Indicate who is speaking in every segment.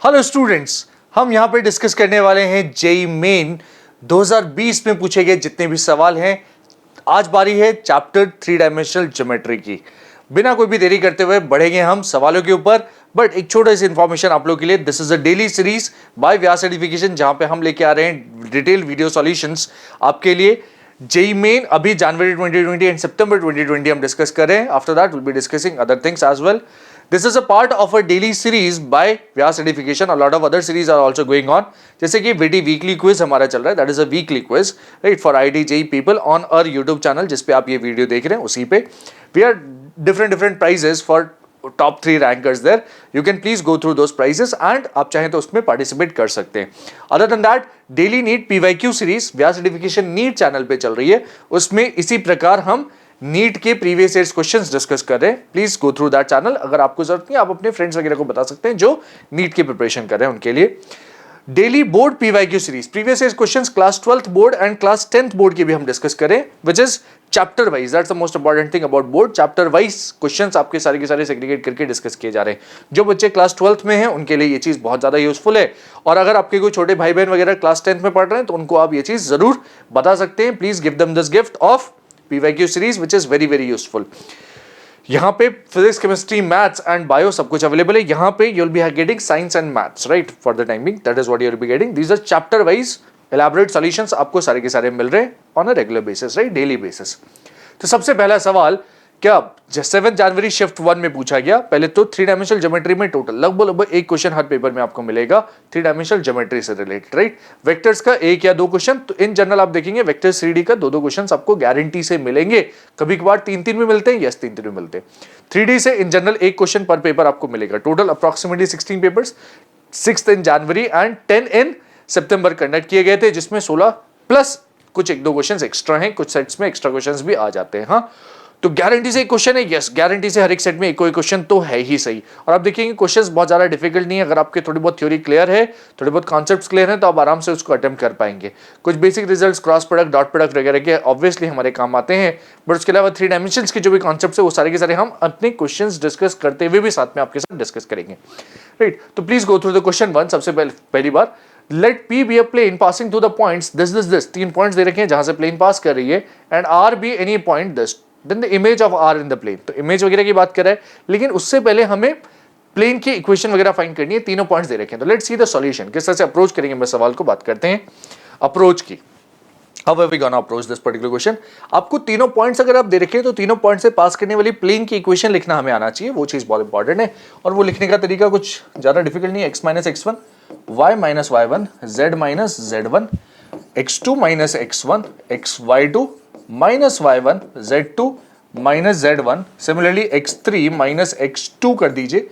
Speaker 1: Hello students, हम यहाँ पे डिस्कस करने वाले हैं जेईई मेन 2020 में पूछे गए जितने भी सवाल हैं। आज बारी है चैप्टर 3 डायमेंशनल ज्योमेट्री की। बिना कोई भी देरी करते हुए बढ़ेंगे हम सवालों के ऊपर। बट एक छोटा सा इन्फॉर्मेशन आप लोगों के लिए, this is a daily series by Vyas certification, जहां पे हम लेके आ रहे हैं डिटेल वीडियो सॉल्यूशंस आपके लिए। जेईई मेन अभी जनवरी 2020 एंड सितंबर 2020 हम डिस्कस कर रहे हैं। After that will be discussing other things as well. This is a part of a daily series by Vyas Certification. A lot of other series are also going on. जैसे कि VT weekly quiz हमारा चल रहा है, that is a weekly quiz, right, for IIT JEE people on our YouTube channel, जिस पे आप ये वीडियो देख रहे हैं उसी पे. We are different prizes for top 3 rankers there. You can please go through those prizes and आप चाहें तो उसमें participate कर सकते हैं. Other than that, daily NEET PYQ series Vyas Certification NEET channel पे चल रही है. उसमें इसी प्रकार हम नीट के प्रीवियस ईयर्स क्वेश्चंस डिस्कस कर रहे हैं. Please go through that channel. अगर आपको जरूरत नहीं, आप अपने फ्रेंड्स वगैरह को बता सकते हैं जो नीट की प्रिपरेशन कर रहे हैं उनके लिए. Daily board PYQ series, previous years questions class 12th board and class 10th board की भी हम डिस्कस करें, which is chapter wise. That's the most important thing about board. Chapter wise questions आपके सारे के सारे सेग्रीगेट करके डिस्कस किए जा रहे हैं. जो बच्चे क्लास 12th में हैं उनके लिए ये चीज बहुत ज्यादा यूजफुल है. और अगर आपके कोई छोटे भाई बहन वगैरह क्लास 10th में पढ़ रहे हैं तो उनको आप ये चीज जरूर बता सकते हैं. Please give them this gift of PYQ series which is very useful. यहाँ पे physics, chemistry, maths and bio सब कुछ अवेलेबल है. यहाँ पे you'll be getting science and maths, right, for the time being. That is what you'll be getting. These are chapter wise elaborate solutions आपको सारे के सारे मिल रहे हैं on a regular basis, right, daily basis. तो सबसे पहला सवाल क्या 7 जनवरी शिफ्ट 1 में पूछा गया. पहले तो 3 डायमेंशनल ज्योमेट्री में टोटल लगभग एक क्वेश्चन हर पेपर में आपको मिलेगा 3 डायमेंशनल ज्योमेट्री से रिलेटेड, राइट. वेक्टर्स का एक या दो क्वेश्चन, तो इन जनरल आप देखेंगे वेक्टर 3D का दो क्वेश्चन आपको गारंटी से मिलेंगे. कभी कभार 3 में मिलते हैं, यस 3 में मिलते हैं. 3D से इन जनरल एक क्वेश्चन पर पेपर आपको मिलेगा. Total approximately 16 papers 6 in January and 10 in September conduct किए गए थे, जिसमें 16 प्लस कुछ एक दो क्वेश्चंस एक्स्ट्रा हैं. कुछ सेट्स में एक्स्ट्रा क्वेश्चंस भी आ जाते हैं. हाँ, तो गारंटी से एक क्वेश्चन है, यस, गारंटी से हर एक सेट में एक कोई क्वेश्चन तो है ही सही. और आप देखेंगे क्वेश्चंस बहुत ज्यादा डिफिकल्ट नहीं है. अगर आपके थोड़ी बहुत थ्योरी क्लियर है, थोड़े बहुत कॉन्सेप्ट्स क्लियर हैं, तो आप आराम से उसको अटेम्प्ट कर पाएंगे. कुछ basic results, cross product, dot product वगैरह के ऑब्वियसली हमारे काम आते हैं. बट उसके अलावा 3 डायमेंशंस के जो भी कॉन्सेप्ट्स है वो सारे के सारे हम अपने क्वेश्चंस डिस्कस करते हुए भी साथ में आपके साथ डिस्कस करेंगे, राइट. तो please go through the question 1. सबसे पहली बार, let P be a plane passing through the points this. 3 points दे रखे हैं जहां से प्लेन पास कर रही है, and R be any point this. Then the image of R in the plane. तो इमेज वगैरह की बात कर रहा है, लेकिन उससे पहले हमें प्लेन की इक्वेशन वगैरह फाइंड करनी है. तीनों पॉइंट्स दे रखे हैं. तो लेट्स सी द सॉल्यूशन. किस तरह से अप्रोच करेंगे मैं सवाल को, बात करते हैं अप्रोच की. How are we gonna approach this particular question? आपको तीनों पॉइंट्स अगर आप दे रखे हैं तो तीनों पॉइंट से पास करने वाली प्लेन की इक्वेशन लिखना हमें आना चाहिए. वो चीज बहुत इंपॉर्टेंट है. और वो लिखने का तरीका कुछ ज्यादा डिफिकल्ट नहीं है. x minus x1, y minus y1, z minus z1, x2 minus x1, xy2 minus y1, z2 minus z1. Similarly x3 minus x2 कर दीजिए,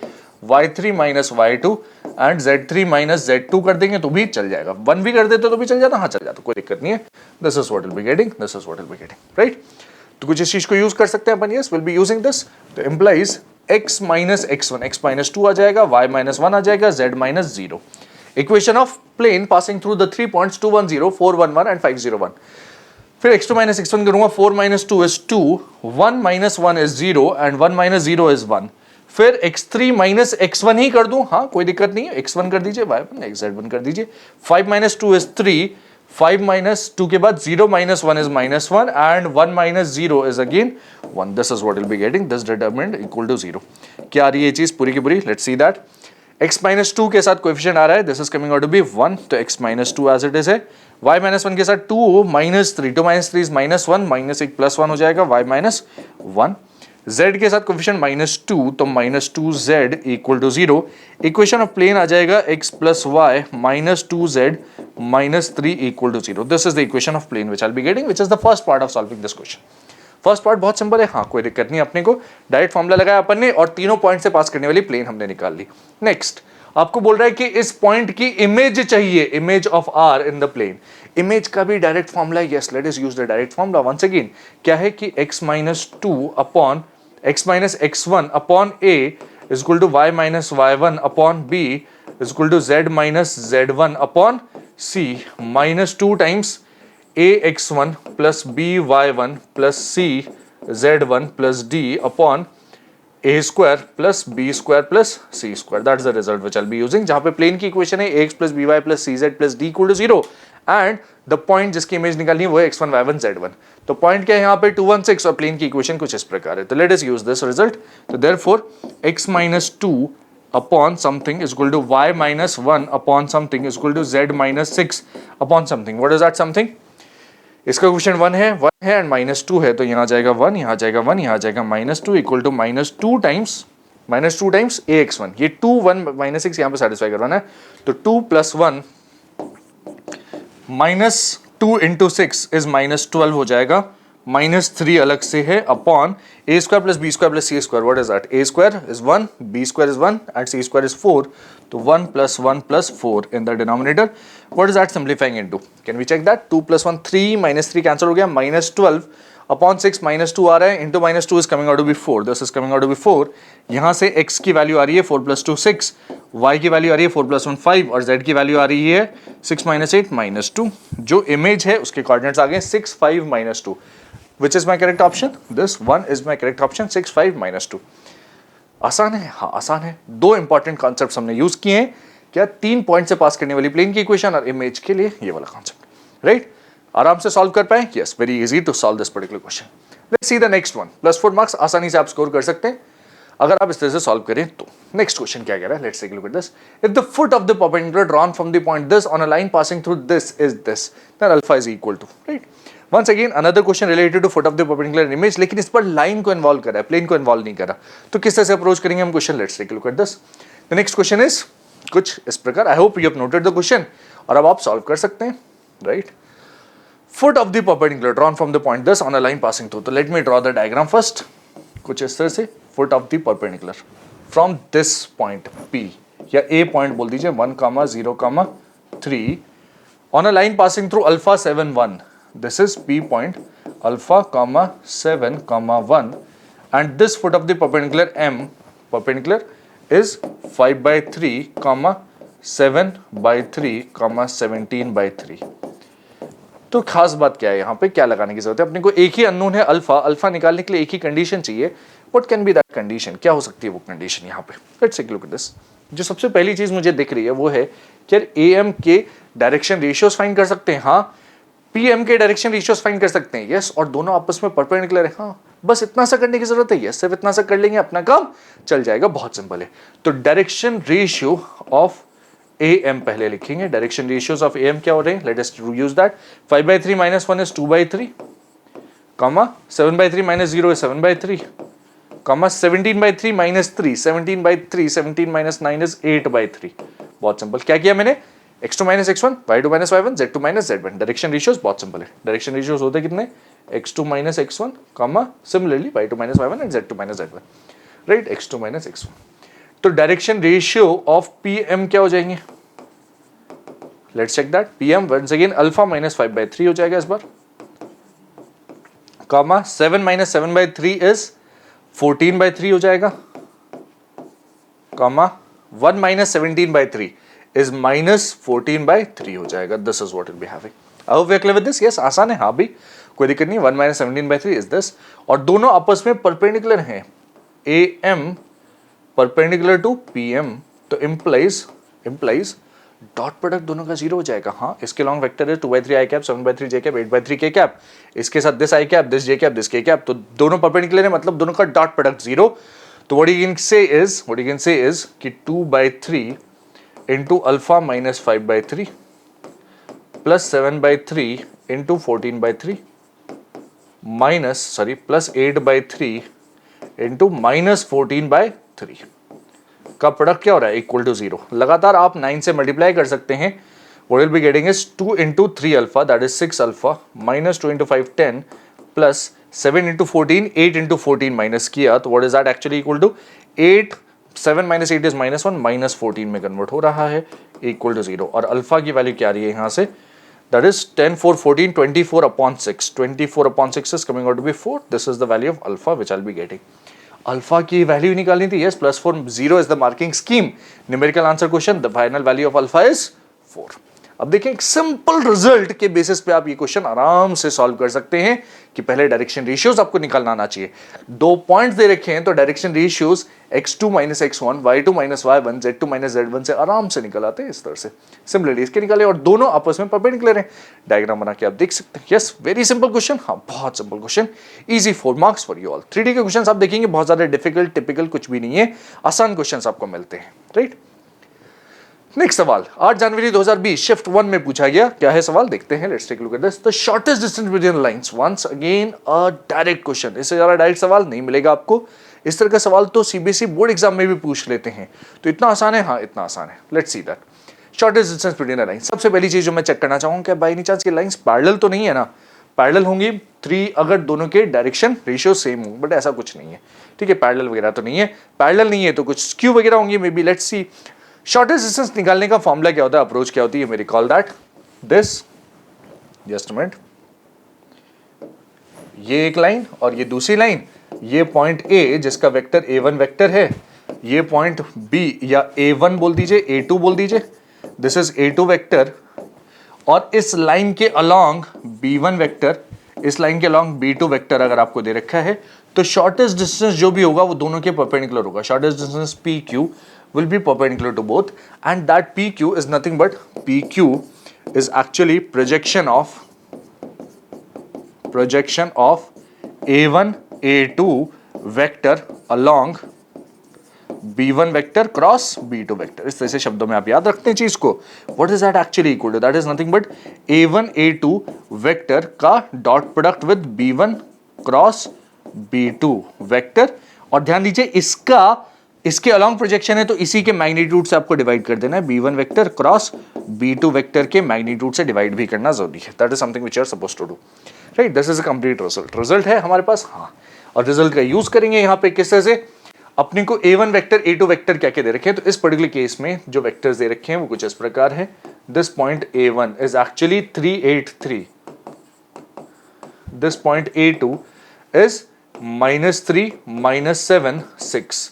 Speaker 1: y3 minus y2 and z3 minus z2 कर देंगे तो भी चल जाएगा. 1 भी कर देते तो भी चल जाता, हाँ चल जाता, कोई दिक्कत नहीं है. This is what will be getting, this is what will be getting, right. तो कुछ इस चीज को यूज कर सकते हैं अपन. Yes, will be using this. तो implies x minus x1, x minus 2 आ जाएगा, y माइनस 1 आ जाएगा, z minus 0. Equation of plane passing through the 3 points 2 1 0, 4 1 1 and 5 0 1. फिर x2 माइनस x1 करूंगा. 4 minus 2 is 2, 1 minus 1 is 0 and 1 minus 0 is 1. फिर x3 minus x1 ही कर दूं, हाँ कोई दिक्कत नहीं है. x1 कर दीजिए, y1 z1 कर दीजिए. 5 माइनस 2 इज 3, 5 माइनस 2 के बाद 0 minus 1 is minus 1 and 1 minus 0 is again 1. This is what will be getting, this determinant equal to 0. क्या आ रही है ये चीज पूरी की पूरी, let's see that. x minus 2 के साथ कोएफिशिएंट आ रहा है, this is coming out to be 1, तो x minus 2 as it is है. y माइनस 1 के साथ 2 minus 3, 2 minus 3 is minus 1, minus 1 plus 1 हो जाएगा, y माइनस 1. z के साथ कोएफिशिएंट माइनस 2, तो minus 2z equal to 0. Equation of plane आ जाएगा x plus y minus 2z minus 3 equal to 0. This is the equation of plane which I will be getting, which is the first part of solving this question. First part बहुत simple है, हाँ कोई दिक्कत नहीं. अपने को direct formula लगाया अपन ने और तीनों पॉइंट से पास करने वाली प्लेन हमने निकाल ली. नेक्स्ट आपको बोल रहा है कि इस पॉइंट की इमेज चाहिए, image of R in the plane. Image का भी direct formula, yes let us use the direct formula once again. क्या है कि x minus 2 upon x minus x1 upon a is equal to y minus y1 upon b is equal to z minus z1 upon c minus 2 times ax1 plus by1 plus c z1 plus d upon a square plus b square plus c square, that is the result which I be using, जहां पे plane की equation है x plus b y plus c z plus d equal to 0 and the point जिसकी image निकालनी है वो है x1 y1 z1। तो पॉइंट क्या है यहाँ पे 216 और प्लेन की इक्वेशन कुछ इस प्रकार है। तो let us use this result. तो therefore x minus 2 upon something is equal to y minus 1 upon something is equal to z minus 6 upon something। what is that something? इसका क्वेश्चन 1 है and -2 है, तो यहाँ जाएगा 1, यहाँ जाएगा 1, यहाँ जाएगा -2 इक्वल टू -2 टाइम्स ax1। ये 2 1 -6 यहाँ पे सेटिस्फाई करवाना है, तो 2 + 1 -2 इंटू 6 इज -12 हो जाएगा, -3 अलग से है upon a square plus b square plus c square. What is that? a square is 1, b square is 1 and c square is 4, तो 1 + 1 + 4 in the denominator. What is that simplifying into? Can we check that? 2 + 1 3 -3 cancel हो गया, -12 upon 6 -2 आ रहा है into -2 is coming out to be 4, this is coming out to be 4। यहाँ से x की वैल्यू आ रही है 4 + 2 6, y की वैल्यू आ रही है 4 + 1 5 और z की वैल्यू आ रही है 6 - 8 -2। जो इमेज है उसके कोऑर्डिनेट्स आ गए 6 5 -2। Which is my correct option? This one is my correct option, 6 5 -2। आसान है, हाँ आसान है। दो इंपॉर्टेंट कॉन्सेप्ट्स हमने यूज किए हैं, क्या 3 पॉइंट से पास करने वाली प्लेन की इक्वेशन और इमेज के लिए ये वाला कॉन्सेप्ट, राइट? आराम से सॉल्व कर पाए? Yes, very easy to solve this particular question. Let's see the next one. +4 marks आसानी से आप स्कोर कर सकते हैं अगर आप इस तरह से सॉल्व करें तो। नेक्स्ट क्वेश्चन क्या कह रहा है? Let's take a look at this. If the foot of the perpendicular drawn from the point this on a line passing through this is this, then alpha is equal to, right? Once again another question related to foot of the perpendicular image, लेकिन इस पर line को involve कर रहा है, plane को involve नहीं कर रहा। तो किस तरह से अप्रोच करेंगे हम question? Let's take a look at this. The next question is कुछ इस प्रकार। I hope you have noted the question और अब आप सॉल्व कर सकते हैं, right? Foot of the perpendicular drawn from the point this on a line passing through. तो let me draw the diagram first. कुछ इस तरह से foot of the perpendicular from this point P या A पॉइंट बोल दीजिए 1, 0, 3 on a line passing through alpha 7 1। This is P point alpha comma 7 1 and this foot of the perpendicular M perpendicular is 5/3 comma 7/3 comma 17/3। तो खास बात क्या है यहाँ पे, क्या लगाने की जरूरत है? अपने को एक ही अननोन है अल्फा, अल्फा निकालने के लिए एक ही कंडीशन चाहिए। What can be that condition? क्या हो सकती है वो कंडीशन यहाँ पे? Let's take a look at this. जो सबसे पहली चीज मुझे दिख रही है वो है कि AM के डायरेक्शन रेशियोज फाइंड कर सकते हैं, हाँ। PM के डायरेक्शन रेशियोज फाइंड कर सकते हैं, यस, और दोनों आपस में परपेंडिकुलर है, हाँ। बस इतना सा करने की जरूरत है, यस, सिर्फ इतना सा कर लेंगे अपना काम चल जाएगा, बहुत सिंपल है। तो डायरेक्शन रेशियो ऑफ AM पहले लिखेंगे। डायरेक्शन रेशियोज ऑफ AM क्या हो रहे हैं? Late us use that. 5/3 - 1 is 2/3, comma 7/3 - 0 is 7/3, comma 17/3 - 3, 17/3, 17 - 9 is 8/3। बहुत सिंपल। क्या किया मैंने? x2 - x1, y2 - y1, z2 - z1। Direction ratios बहुत सिंपल है। डायरेक्शन रेशियोज होते कितने? x2 - x1, comma similarly y2 - y1 and z2 - z1, right? x2 - x1। तो direction ratio of PM क्या हो जाएंगे? Let's check that. PM once again alpha - 5/3 हो जाएगा इस बार, comma 7 - 7/3 is 14/3 हो जाएगा, comma 1 - 17/3 is -14/3 हो जाएगा। This is what will be having. I hope we are clear with this. Yes, आसान है, हाँ भी, कोई दिक्कत नहीं। 1 - 17/3 इज दिस, और दोनों आपस में परपेंडिकुलर हैं। AM परपेंडिकुलर टू PM, तो इम्प्लाइज डॉट प्रोडक्ट दोनों का 0 हो जाएगा, हाँ। इसके लॉन्ग वेक्टर है 2/3 i cap, 7/3 j cap, 8/3 k cap. इसके साथ this i cap, this j cap, this k cap, तो दोनों परपेंडिकुलर है, मतलब दोनों का डॉट प्रोडक्ट 0। तो what you can say is कि 2/3 into alpha minus 5/3 plus 7/3 into 14/3 plus 8/3 into minus 14/3 का प्रोडक्ट क्या हो रहा है? Equal to 0। लगातार आप 9 से मल्टीप्लाई कर सकते हैं। what will be getting is 2 into 3 alpha, that is 6 alpha, minus 2 into 5 10 plus 7 into 14 8 into 14 minus किया, तो what is that actually equal to 8 7 - 8 is -1, -14 में कन्वर्ट हो रहा है, इक्वल टू 0। और अल्फा की वैल्यू क्या आ रही है यहाँ से? That is 10 4 14 24/6, 24/6 is coming out to be 4। This is the value of alpha which I will be getting. Alpha की वैल्यू निकालनी थी, yes, +4 0 is the marking scheme. Numerical answer question, the final value of alpha is 4। अब देखें एक simple result के basis पे आप ये क्वेश्चन आराम से सॉल्व कर सकते हैं कि पहले डायरेक्शन रेशियोज आपको निकालना आना चाहिए। 2 पॉइंट्स दे रखे हैं तो direction ratios x2 - x1, y2 - y1, z2 - z1 से आराम से निकल आते हैं इस तरह से। सिमिलरली इसके निकाले और दोनों आपस में परपेंडिकुलर हैं। डायग्राम बना के आप देख सकते हैं। Yes, very simple question. हाँ, बहुत simple question, easy 4 marks for you all. 3D के क्वेश्चन आप देखेंगे बहुत ज्यादा डिफिकल्ट टिपिकल कुछ भी नहीं है, आसान क्वेश्चन आपको मिलते हैं, राइट। नेक्स्ट सवाल 8 जनवरी 2020 शिफ्ट 1 में पूछा गया। क्या है सवाल, देखते हैं। Let's take a look at this. The shortest distance between lines, once again a direct question. इससे ज्यादा डायरेक्ट सवाल नहीं मिलेगा आपको। इस तरह का सवाल तो सीबीएसई बोर्ड एग्जाम में भी पूछ लेते हैं, तो इतना आसान है। हाँ, इतना आसान है। Let's see that. Shortest distance between the lines. सबसे पहली चीज जो मैं चेक करना चाहूंगा, क्या बाय एनी चांस ये लाइंस पैरेलल तो नहीं है ना। पैरेलल होंगी 3 अगर दोनों के डायरेक्शन रेशियो सेम हो, बट ऐसा कुछ नहीं है, ठीक है। पैरेलल वगैरह तो नहीं है। पैरेलल नहीं है तो कुछ स्क्यू वगैरह होंगी may be. Let's see. Shortest distance निकालने का फॉर्मूला क्या होता है, अप्रोच क्या होती है, मे recall that this. Just a minute. ये एक लाइन और ये दूसरी लाइन, ये पॉइंट ए जिसका वेक्टर a1 वेक्टर है, ये पॉइंट b या a1 बोल दीजिए, a2 बोल दीजिए, दिस इज a2 वेक्टर, और इस लाइन के अलोंग b1 वेक्टर, इस लाइन के अलोंग b2 वेक्टर अगर आपको दे रखा है, तो शॉर्टेस्ट डिस्टेंस जो भी होगा वो दोनों के परपेंडिकुलर होगा। Shortest distance pq will be perpendicular to both, and that pq is nothing but pq is actually projection of a1 a2 vector along b1 vector cross b2 vector। इस तरह से शब्दों में आप याद रखते हैं चीज को। what is that actually equal to? that is nothing but a1 a2 vector का dot product with b1 cross b2 vector. और ध्यान दीजिए इसके अलॉन्ग प्रोजेक्शन है तो इसी के मैग्नीट्यूड से आपको डिवाइड कर देना है। b1 vector cross b2 vector के मैग्नीट्यूड से डिवाइड भी करना जरूरी है। That is something which you are supposed to do, right. This is a complete result. Result है हमारे पास, हाँ। और रिजल्ट का यूज करेंगे यहाँ पे किस तरह से। अपने को a1 वेक्टर a2 वेक्टर क्या क्या दे रखे हैं, तो इस पर्टिकुलर केस में जो वेक्टर्स दे रखे हैं वो कुछ इस प्रकार है। This point a1 is actually 383, this point a2 is -3 -7 6।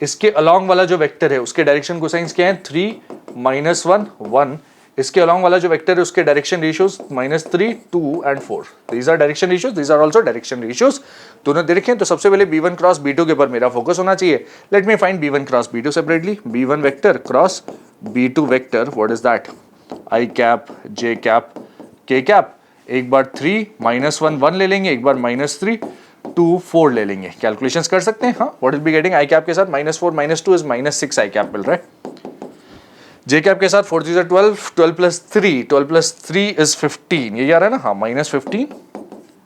Speaker 1: इसके अलोंग वाला जो वेक्टर है उसके डायरेक्शन कोसाइंस क्या है, 3 -1 1। इसके अलोंग वाला जो वेक्टर है उसके direction ratios -3 2 and 4। These are direction ratios, these are also direction ratios. दोनों दे रखे हैं। तो सबसे पहले b1 क्रॉस b2 के ऊपर मेरा फोकस होना चाहिए। Let me find b1 cross b2 separately. b1 vector cross b2 vector, what is that, i cap j cap k cap. एक बार 3 -1 1 ले लेंगे, एक बार -3 2 4 ले लेंगे। कैलकुलेशंस कर सकते हैं। हाँ, what will be getting, I cap के साथ -4 -2 इज -6 आई कैप मिल रहा है। जे कैप के साथ 4 3 12 12 प्लस 3 इज 15, ये आ रहा है ना। हाँ, -15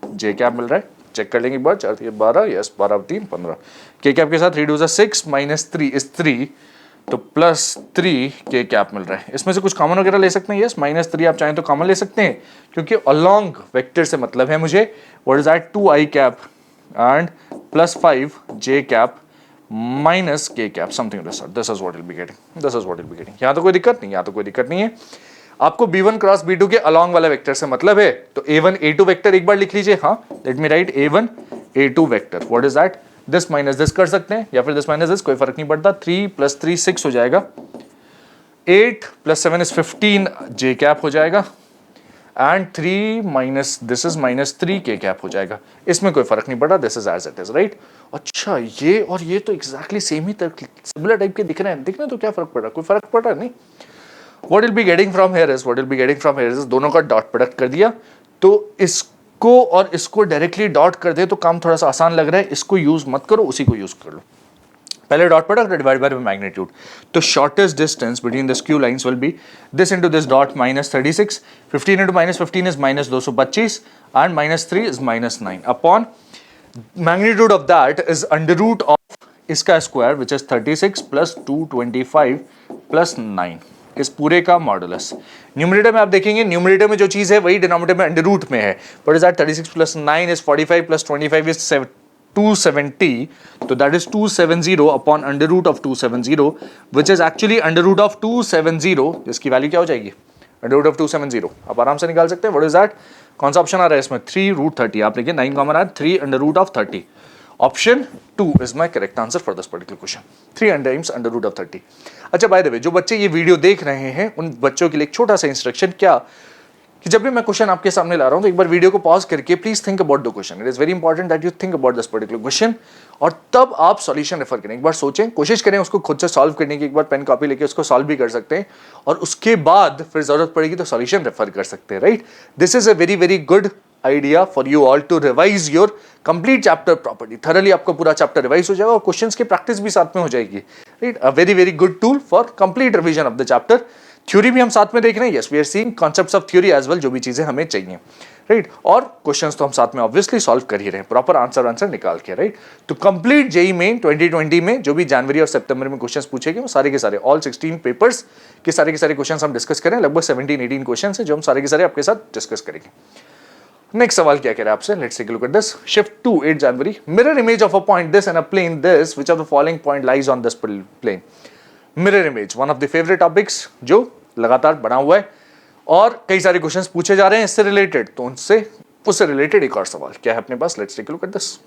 Speaker 1: जे कैप मिल रहा है। चेक कर लेंगे एक बार। 4 3 12, यस 12 3 15। के कैप के साथ 3 2 6 -3 इज 3, तो +3 के कैप मिल रहा है। इसमें से कुछ कॉमन वगैरह ले सकते हैं। यस, -3 आप चाहें तो कॉमन ले सकते हैं, क्योंकि अलोंग वेक्टर से मतलब है मुझे। What is that, 2 I cap and +5 j cap minus k cap, something like that. This is what you'll be getting. This is what you'll be getting. यहाँ तो कोई दिक्कत नहीं, यहाँ तो कोई दिक्कत नहीं है। आपको b1 क्रॉस b2 के अलोंग वाला वेक्टर से मतलब है, तो a1 a2 वेक्टर एक बार लिख लीजिए। हाँ, late me right a1 a2 vector. What is that, this minus this कर सकते हैं या फिर दिस माइनस दिस, कोई फर्क नहीं पड़ता। 3 + 3 6 हो जाएगा। 8 + 7 इज 15 j कैप हो जाएगा, एंड 3 माइनस दिस इज -3 के कैप हो जाएगा। इसमें कोई फर्क नहीं पड़ा, this is as it is, right. अच्छा, ये और ये तो एग्जैक्टली सेम ही सिमिलर टाइप के दिख रहे हैं। दिखने तो क्या फर्क पड़ रहा है, कोई फर्क पड़ रहा है नहीं। What will be getting from here is दोनों का डॉट प्रोडक्ट कर दिया। तो इसको और इसको डायरेक्टली डॉट कर दे तो काम थोड़ा सा आसान लग रहा है। इसको यूज मत करो, उसी को यूज कर लो। पहले dot product divide by magnitude. तो shortest distance between the skew lines will be this into this dot -36, 15 into -15 is -225 and -3 is -9 upon magnitude of that is under root of इसका square which is 36 + 225 + 9, इस पूरे का modulus. Numerator में आप देखेंगे, numerator में जो चीज है वही डिनोमिनेटर में अंडर रूट में है। What is that, 36 + 9 is 45 + 25 is 270, तो that is 270 upon under root of 270, which is actually under root of 270, जिसकी वैल्यू क्या हो जाएगी, under root of 270। आप आराम से निकाल सकते हैं। What is that, कौन सा ऑप्शन आ रहा है इसमें, 3 √30। आप देखिए 9 कॉमन आ, 3 under root of 30। Option 2 is my correct answer for this particular question. 3 times under root of 30. अच्छा, बाय द वे, जो बच्चे ये वीडियो देख रहे हैं उन बच्चों के लिए एक छोटा सा इंस्ट्रक्शन, क्या कि जब भी मैं क्वेश्चन आपके सामने ला रहा हूं तो एक बार वीडियो को पॉज करके please think about the question. It is very important that you think about this particular question, और तब आप सॉल्यूशन रेफर करें. एक बार सोचें, कोशिश करें उसको खुद से सॉल्व करने की. एक बार पेन कॉपी लेके उसको सॉल्व भी कर सकते हैं, और उसके बाद फिर जरूरत पड़ेगी तो सॉल्यूशन रेफर कर सकते हैं. Right, this is a very very good idea for you all to revise your complete chapter properly. Thoroughly आपका पूरा चैप्टर रिवाइज हो जाएगा और क्वेश्चंस की प्रैक्टिस भी साथ में हो जाएगी. Right, a very very good tool for complete revision of the chapter. Theory भी हम साथ में देख रहे हैं. Yes, we are seeing concepts of theory as well, जो भी चीजें हमें चाहिए. राइट, और क्वेश्चंस तो हम साथ में ऑब्वियसली सॉल्व कर ही रहे हैं, प्रॉपर आंसर निकाल के. राइट, तो कंप्लीट जेईई मेन 2020 में जो भी जनवरी और सितंबर में क्वेश्चंस पूछे गए वो सारे के सारे ऑल 16 पेपर्स के सारे क्वेश्चंस हम डिस्कस करें. लगभग 17-18 क्वेश्चंस है जो हम सारे के सारे आपके साथ डिस्कस करेंगे. नेक्स्ट सवाल क्या कह रहा है आपसे, let's take a look at this. Shift to 8 January. Mirror image of a point this and a plane this, which of the following point lies on this plane. Mirror image, one of the favourite topics जो लगातार बना हुआ है और कई सारे questions पूछे जा रहे हैं इससे रिलेटेड. तो उससे रिलेटेड एक और सवाल क्या है अपने पास, let's take a look at this.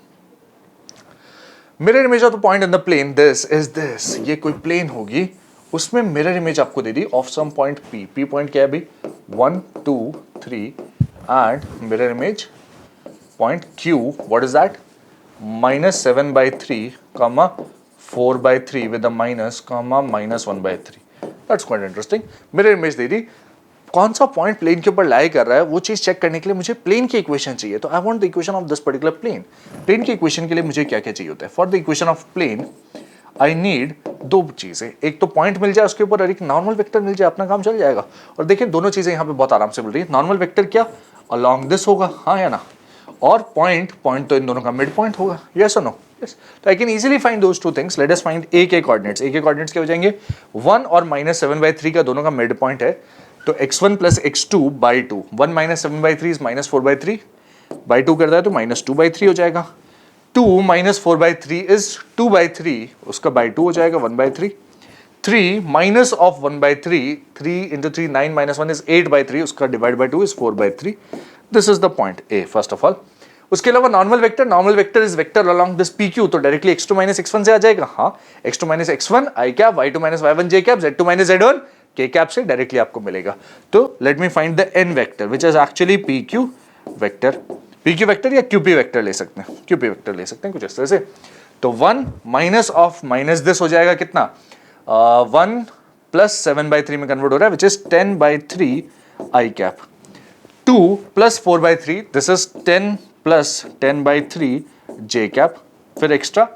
Speaker 1: Mirror image of the point in the plane this is this. ये कोई प्लेन होगी, उसमें मिरर इमेज आपको दे दी of some point P. P point क्या है भाई, 1 2 3 and mirror image point Q, what is that, -7/3, 4/3 with a minus, -1/3. That's quite interesting. Mirror image दे दी. कौन सा पॉइंट प्लेन के ऊपर लाई कर रहा है वो चीज चेक करने के लिए मुझे प्लेन की इक्वेशन चाहिए. तो I want the equation of this particular plane. Plane की इक्वेशन के लिए मुझे क्या क्या चाहिए होता है. For the equation of plane I need दो चीजें. एक तो पॉइंट मिल जाए उसके ऊपर और एक नॉर्मल वेक्टर मिल जाए, अपना काम चल जाएगा. और देखिए दोनों चीजें यहाँ पे बहुत आराम से मिल रही है. नॉर्मल वेक्टर क्या, अलोंग दिस होगा, हाँ या ना, और पॉइंट तो इन दोनों का मिड पॉइंट होगा. यस और नो. Yes. तो I can easily find those two things. Let us find A के coordinates. A के coordinates क्या हो जाएंगे, 1 और -7/3 का दोनों का मिड पॉइंट है. तो x1 + x2 by 2. 1 - 7/3 is -4/3. by 2 करता है तो -2/3 हो जाएगा. 2 - 4/3 is 2/3, उसका by 2 हो जाएगा 1/3. 3 minus of 1/3, 3 into 3 9 - 1 is 8/3, उसका divide by 2 is 4/3. This is the point A first of all. उसके अलावा normal vector is vector along this PQ, तो डायरेक्टली x2 - x1 से आ जाएगा. हाँ, x2 - x1 i cap, y2 - y1 j cap, z2 - z1 k cap से directly आपको मिलेगा. तो let me find the n vector which is actually PQ vector. PQ vector या QP vector ले सकते हैं, QP वेक्टर ले सकते हैं कुछ इस तरह से. तो 1 माइनस ऑफ माइनस दिस हो जाएगा कितना, 1 + 7/3 में कन्वर्ट हो रहा है which is 10/3 i cap. 2 + 4/3, this is 10 + 10/3 j cap. फिर extra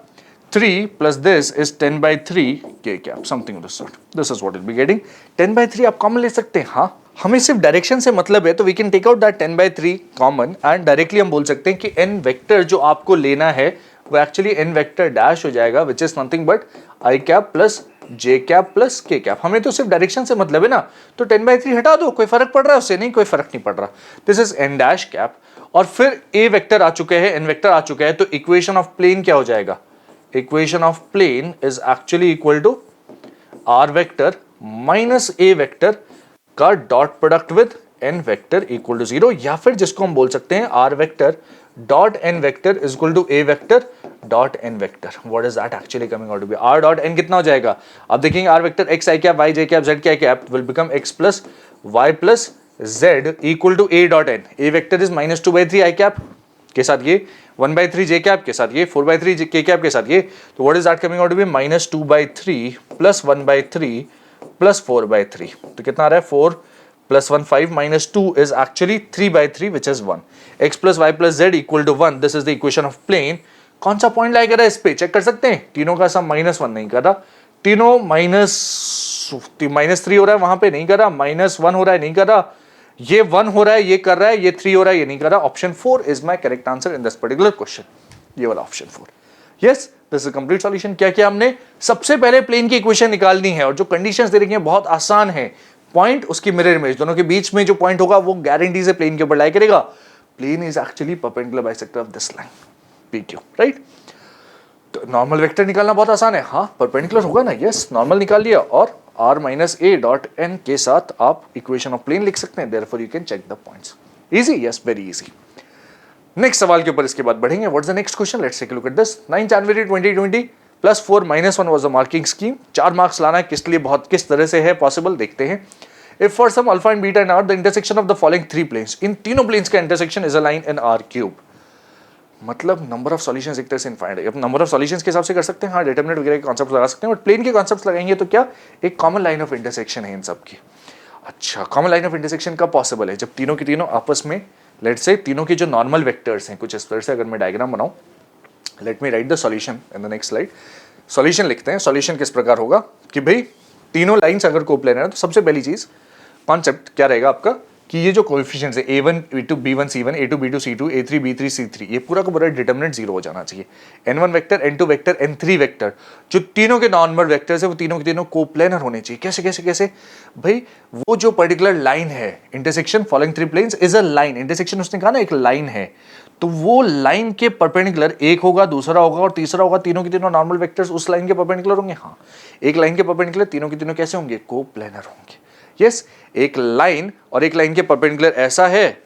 Speaker 1: 3 + this is 10/3 k cap, something of this sort. This is what will be getting. 10/3 आप कॉमन ले सकते हैं. हाँ, हमें सिर्फ डायरेक्शन से मतलब है तो we can take out that 10/3 common and directly हम बोल सकते हैं कि n वेक्टर जो आपको लेना है वो एक्चुअली n वेक्टर डैश हो जाएगा which is nothing but i cap plus j cap plus k cap. हमें तो सिर्फ डायरेक्शन से मतलब है ना, तो 10/3 हटा दो, कोई फर्क पड़ रहा है उससे, नहीं कोई फर्क नहीं पड़ रहा. This is n dash cap. और फिर a वेक्टर आ चुके हैं, n वेक्टर आ चुका है, तो इक्वेशन ऑफ प्लेन क्या हो जाएगा, equation of plane is actually equal to r vector minus a vector का dot product with n vector equal to 0, या फिर जिसको हम बोल सकते हैं r vector dot n vector is equal to a vector dot n vector. What is that actually coming out to be, r dot n कितना हो जाएगा. अब देखेंगे r vector x i cap, y j cap, z क्या cap will become x plus y plus z equal to a dot n. a vector is -2/3 i cap के साथ ये, 1/3 j cap के साथ ये, 4/3 k कैप के साथ ये. तो what is that coming out to be -2/3 plus 1/3 plus 4/3. तो कितना आ रहा है, 4 + 1 5 - 2 is actually 3/3 which is 1. x plus y plus z equal to 1. This is the equation of plane. कौन सा पॉइंट लाई कर रहा है इस पे, चेक कर सकते हैं. तीनों का सम -1 नहीं कर रहा, तीनों -3 हो रहा है, वहां पे नहीं कर रहा, -1 हो रहा है, नहीं कर रहा, ये 1 हो रहा है, ये कर रहा है, ये 3 हो रहा है, ये नहीं कर रहा. Option 4 is my correct answer in this particular question. ये वाला option 4. Yes, this is complete solution. क्या क्या हमने सबसे पहले प्लेन की इक्वेशन निकालनी है और जो कंडीशंस दे रखी हैं बहुत आसान है. पॉइंट, उसकी मिरर इमेज, दोनों के बीच में जो पॉइंट होगा वो गारंटी से प्लेन के ऊपर लाई करेगा. Plane is actually perpendicular bisector of this line PQ, right. तो नॉर्मल वेक्टर निकालना बहुत आसान है. हाँ, परपेंडिकुलर होगा ना, यस, नॉर्मल निकाल लिया और r - a डॉट n के साथ आप इक्वेशन ऑफ प्लेन लिख सकते हैं. Therefore you can check the points. Easy, yes, very easy. Next सवाल के ऊपर इसके बाद बढ़ेंगे. What's the next question? Let's take a look at this. 9 January 2020 +4 -1 was the marking scheme. 4 marks लाना है, किस लिए, बहुत किस तरह से है पॉसिबल, देखते हैं. If for some alpha and beta and are the intersection of the following 3 planes, इन तीनों प्लेन्स का intersection is a line in R cube. मतलब नंबर ऑफ सॉल्यूशंस एक तरह से इनफाइनाइट है. अब नंबर ऑफ सॉल्यूशंस के हिसाब से कर सकते हैं, हाँ डिटरमिनेंट वगैरह के कॉन्सेप्ट लगा सकते हैं, बट प्लेन के कॉन्सेप्ट्स लगाएंगे तो क्या एक कॉमन लाइन ऑफ इंटरसेक्शन है इन सब की. अच्छा, कॉमन लाइन ऑफ इंटरसेक्शन कब पॉसिबल है? जब तीनों के तीनों आपस में, लेट से तीनों के जो नॉर्मल वेक्टर्स हैं कुछ इस तरह से, अगर मैं डायग्राम बनाऊं, late me write the solution in the next slide. Solution लिखते हैं. सॉल्यूशन किस प्रकार होगा कि भाई तीनों लाइंस अगर कोप्लेनर है तो सबसे पहली चीज कॉन्सेप्ट क्या रहेगा आपका कि ये जो कोएफिशिएंट्स है a1 b2 b1 c1 a2 b2 c2 a3 b3 c3, ये पूरा का पूरा डिटरमिनेंट 0 हो जाना चाहिए. n1 vector, n2 vector, n3 vector, जो तीनों के नॉर्मल वेक्टर्स है वो तीनों के तीनों कोप्लेनर होने चाहिए. कैसे कैसे कैसे भाई? वो जो पर्टिकुलर लाइन है, intersection following 3 planes is a line. Intersection उसने कहा ना एक लाइन है, तो वो लाइन के परपेंडिकुलर एक होगा, दूसरा होगा और तीसरा होगा. तीनों के तीनों नॉर्मल वेक्टर्स उस लाइन के परपेंडिकुलर होंगे. हाँ, एक लाइन के परपेंडिकुलर तीनों के तीनों कैसे होंगे? कोप्लेनर होंगे. यस, एक लाइन और एक लाइन के परपेंडिकुलर ऐसा है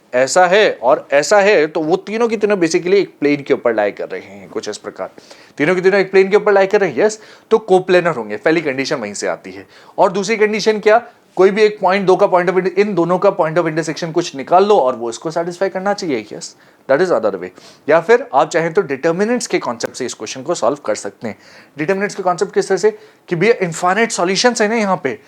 Speaker 1: और ऐसा है, तो वो तीनों की तीनों बेसिकली एक प्लेन के ऊपर लाई कर रहे हैं कुछ इस प्रकार. तीनों की तीनों एक प्लेन के ऊपर लाई कर रहे हैं. यस, तो कोप्लेनर होंगे. पहली कंडीशन वहीं से आती है. और दूसरी कंडीशन क्या? कोई भी एक पॉइंट, दो का पॉइंट ऑफ, इन दोनों का पॉइंट ऑफ इंटरसेक्शन कुछ निकाल लो और वो इसको सेटिस्फाई करना चाहिए. Yes, that is other way. या फिर आप चाहें तो डिटर्मिनेंट्स के कॉन्सेप्ट से इस क्वेश्चन को सॉल्व कर सकते हैं. डिटर्मिनेंट्स के कॉन्सेप्ट किस तरह से कि भैया इनफाइनाइट सॉल्यूशंस है ना यहाँ पे,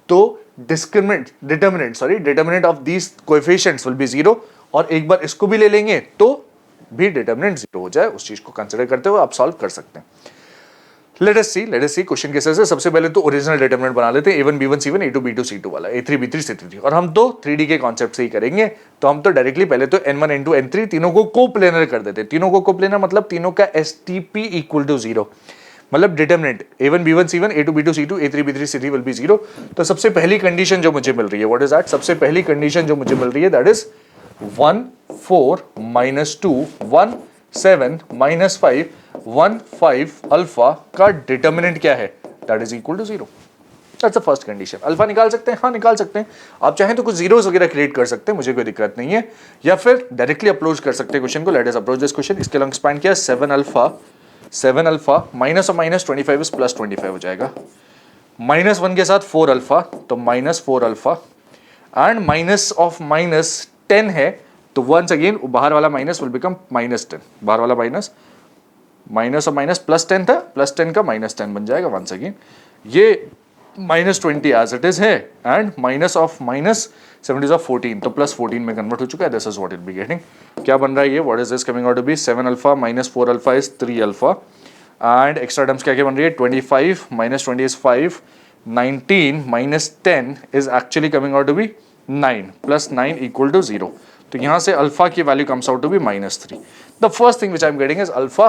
Speaker 1: तो determinant of these coefficients will be 0, और एक बार इसको भी ले लेंगे तो भी डिटर्मिनेंट 0 हो जाए. उस चीज को कंसीडर करते हुए आप सॉल्व कर सकते हैं. लेट अस सी क्वेश्चन कैसे है. सबसे पहले तो ओरिजिनल डिटरमिनेंट बना लेते हैं. a1 b1 c1 a2 b2 c2 वाला, a3 b3 c3, और हम तो 3D के कॉन्सेप्ट से ही करेंगे. तो हम तो डायरेक्टली पहले तो n1 n2 n3 तीनों को कोप्लेनर कर देते हैं. तीनों को कोप्लेनर मतलब तीनों का STP इक्वल टू 0, मतलब determinant a1 b1 c1 a2 b2 c2 a3 b3 c3 will be 0. तो सबसे पहली कंडीशन जो मुझे मिल रही है, व्हाट इज दैट? सबसे पहली कंडीशन जो मुझे मिल रही है दैट इज 1 4 -2 1 7 -5 1 5 अल्फा का डिटरमिनेंट क्या है? That is equal to 0. That's the first condition. Alpha निकाल सकते हैं, हाँ निकाल सकते हैं. आप चाहें तो कुछ जीरोस वगैरह क्रिएट कर सकते हैं, मुझे कोई दिक्कत नहीं है. या फिर डायरेक्टली अप्रोच कर सकते हैं क्वेश्चन को. Let us approach this question. इसके लॉन्ग स्पैन किया 7 अल्फा माइनस और माइनस 25 इज प्लस 25 हो जाएगा. -1 के साथ 4 अल्फा, तो -4 अल्फा, एंड माइनस ऑफ -10 है, तो वंस अगेन बाहर वाला माइनस विल बिकम -10. बाहर वाला माइनस और माइनस +10 था, +10 का -10 बन जाएगा वंस अगेन. ये -20 एज इट इज है, एंड माइनस ऑफ -70 ऑफ 14, तो +14 में कन्वर्ट हो चुका है. This is what it be getting. क्या बन रहा है ये? What is this coming out to be? 7 alpha -4 alpha is 3 alpha, and extra terms क्या क्या बन रही है? 25 -20 is 5, 19 -10 is actually coming out to be 9 + 9 equal to 0. तो यहाँ से अल्फा की value comes out to be -3. The first thing which I am getting is alpha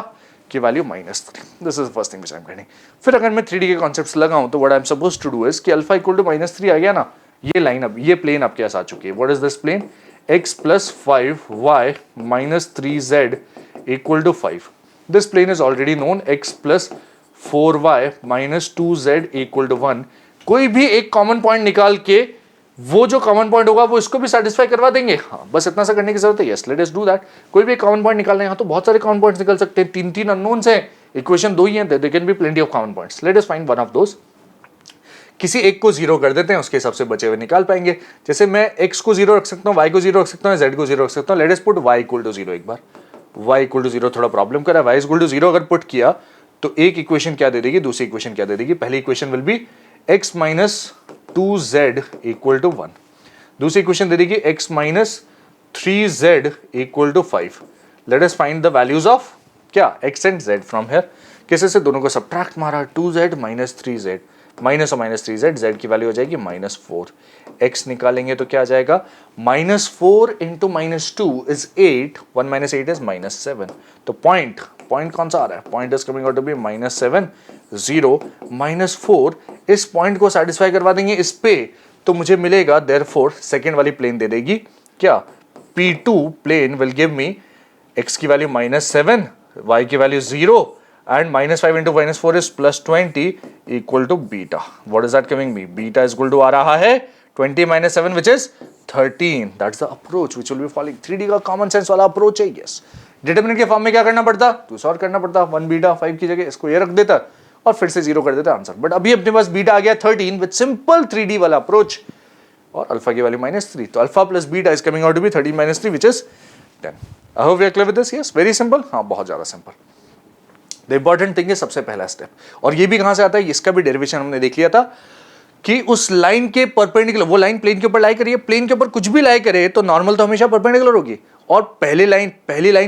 Speaker 1: की value -3. This is the first thing which I am getting. फिर अगर मैं 3D के concepts लगाऊं तो what I am supposed to do is कि alpha equal to -3 आ गया ना, ये लाइन अब ये प्लेन आपके पास आ चुकी है. What is this plane? x + 5y - 3z equal to 5. This plane is already known. x + 4y - 2z equal to 1. कोई भी एक कॉमन पॉइंट निकाल के वो जो कॉमन पॉइंट होगा वो इसको भी सेटिस्फाई करवा देंगे. हाँ, बस इतना सा करने की जरूरत है. Yes, let us do that. कोई भी कॉमन पॉइंट निकालना है, यहाँ तो बहुत सारे कॉमन पॉइंट्स निकल सकते हैं. 3 अननोन्स हैं, इक्वेशन 2 ही हैं, there can be plenty of common points. Let us find one of those. किसी एक को 0 कर देते हैं, उसके हिसाब से बचे हुए निकाल पाएंगे. जैसे मैं x को 0 रख सकता हूँ, y को 0 रख सकता हूँ, z को 0 रख सकता हूँ. Let us put y equal to 0. एक बार y इक्वल टू 0 थोड़ा प्रॉब्लम कर रहा है. y इक्वल टू 0 अगर पुट किया तो एक इक्वेशन क्या दे देगी, दूसरी इक्वेशन क्या दे देगी? पहली equation will be x - 2z equal to 1. दूसरी इक्वेशन दे देगी x - 3z equal to 5. Let us find the values of क्या x and z from here. कैसे से दोनों को सब्ट्रैक्ट मारा. 2z - 3z, माइनस और -3z, z की वैल्यू हो जाएगी -4. x निकालेंगे तो क्या आ जाएगा? -4 × -2 इज 8, 1 - 8 इज -7. तो पॉइंट कौन सा आ रहा है? Point is coming out to be -7 0 -4. इस पॉइंट को सेटिस्फाई करवा देंगे इस पे, तो मुझे मिलेगा देयरफॉर सेकेंड वाली प्लेन दे देगी क्या? P2 plane will give me x की वैल्यू -7, y की value 0, and -5 × -4 is +20 equal to beta. What is that giving me? Beta is equal to आ रहा है 20 minus 7 which is 13. That's the approach which will be following. 3D का common sense वाला approach है. Yes, determinant के form में क्या करना पड़ता, तो सॉल्व करना पड़ता. 1 बीटा 5 की जगह इसको ये रख देता और फिर से 0 कर देता आंसर. बट अभी अपने पास बीटा आ गया 13 विद सिंपल 3D वाला अप्रोच और अल्फा की वैल्यू -3. तो alpha plus beta is coming out to be 13 minus 3 which is 10. I hope we are clear with this. Yes, very simple. हाँ, बहुत ज्यादा सिंपल. द इंपॉर्टेंट थिंग है सबसे पहला स्टेप, और ये भी कहां से आता है, इसका भी डेरिवेशन हमने देख लिया था कि उस लाइन के परपेंडिकुलर, वो लाइन प्लेन के ऊपर लाई करिए, प्लेन के ऊपर कुछ भी लाई करे तो नॉर्मल तो हमेशा परपेंडिकुलर होगी. और पहली लाइन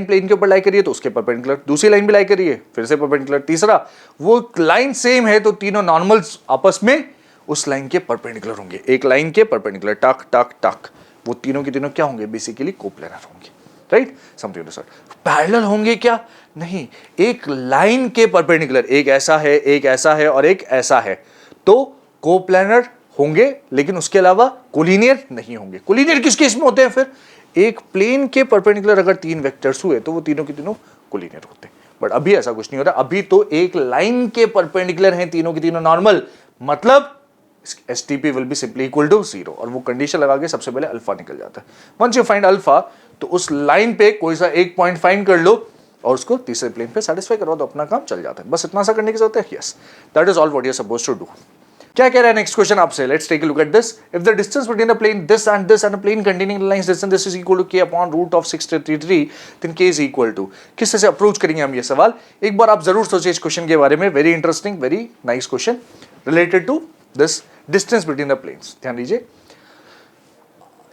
Speaker 1: प्लेन के ऊपर लाई करिए तो उसके परपेंडिकुलर, दूसरी लाइन भी लाई करिए फिर से परपेंडिकुलर, तीसरा वो लाइन सेम है तो तीनों नॉर्मल्स आपस में उस लाइन के परपेंडिकुलर होंगे. एक लाइन के परपेंडिकुलर टक टक टक, वो तीनों के तीनों क्या होंगे, बेसिकली कोप्लेनर होंगे. Right, something to sort. Parallel होंगे क्या, नहीं, एक लाइन के परपेंडिकुलर, एक ऐसा है, एक ऐसा है और एक ऐसा है, तो कोप्लेनर होंगे, लेकिन उसके अलावा कोलिनियर नहीं होंगे. कोलिनियर किस केस में होते हैं, फिर एक प्लेन के परपेंडिकुलर अगर 3 वेक्टर्स हुए तो वो तीनों के तीनों कोलिनियर होते हैं. बट अभी ऐसा कुछ नहीं हो रहा. अभी तो एक लाइन के परपेंडिकुलर हैं तीनों के तीनों नॉर्मल, मतलब STP will be simply equal to 0. और वो कंडीशन लगा के सबसे पहले अल्फा निकल जाता है. वंस यू फाइंड अल्फा, तो उस लाइन पे कोई सा एक पॉइंट फाइंड कर लो और उसको तीसरे प्लेन पे सेटिस्फाई करवा दो, अपना काम चल जाता है. बस इतना सा करने की जरूरत है. Yes, that is all what you are supposed to do. क्या कह रहा है नेक्स्ट क्वेश्चन आपसे, let's take a look at this. If the distance between the plane this and a plane containing the lines this and this is equal to k upon root of 633, then k is equal to. किस तरह से approach करेंगे हम ये सवाल, एक बार आप जरूर सोचिए इस क्वेश्चन के बारे में. Very interesting, very nice question related to this distance between the planes. ध्यान दीजिए,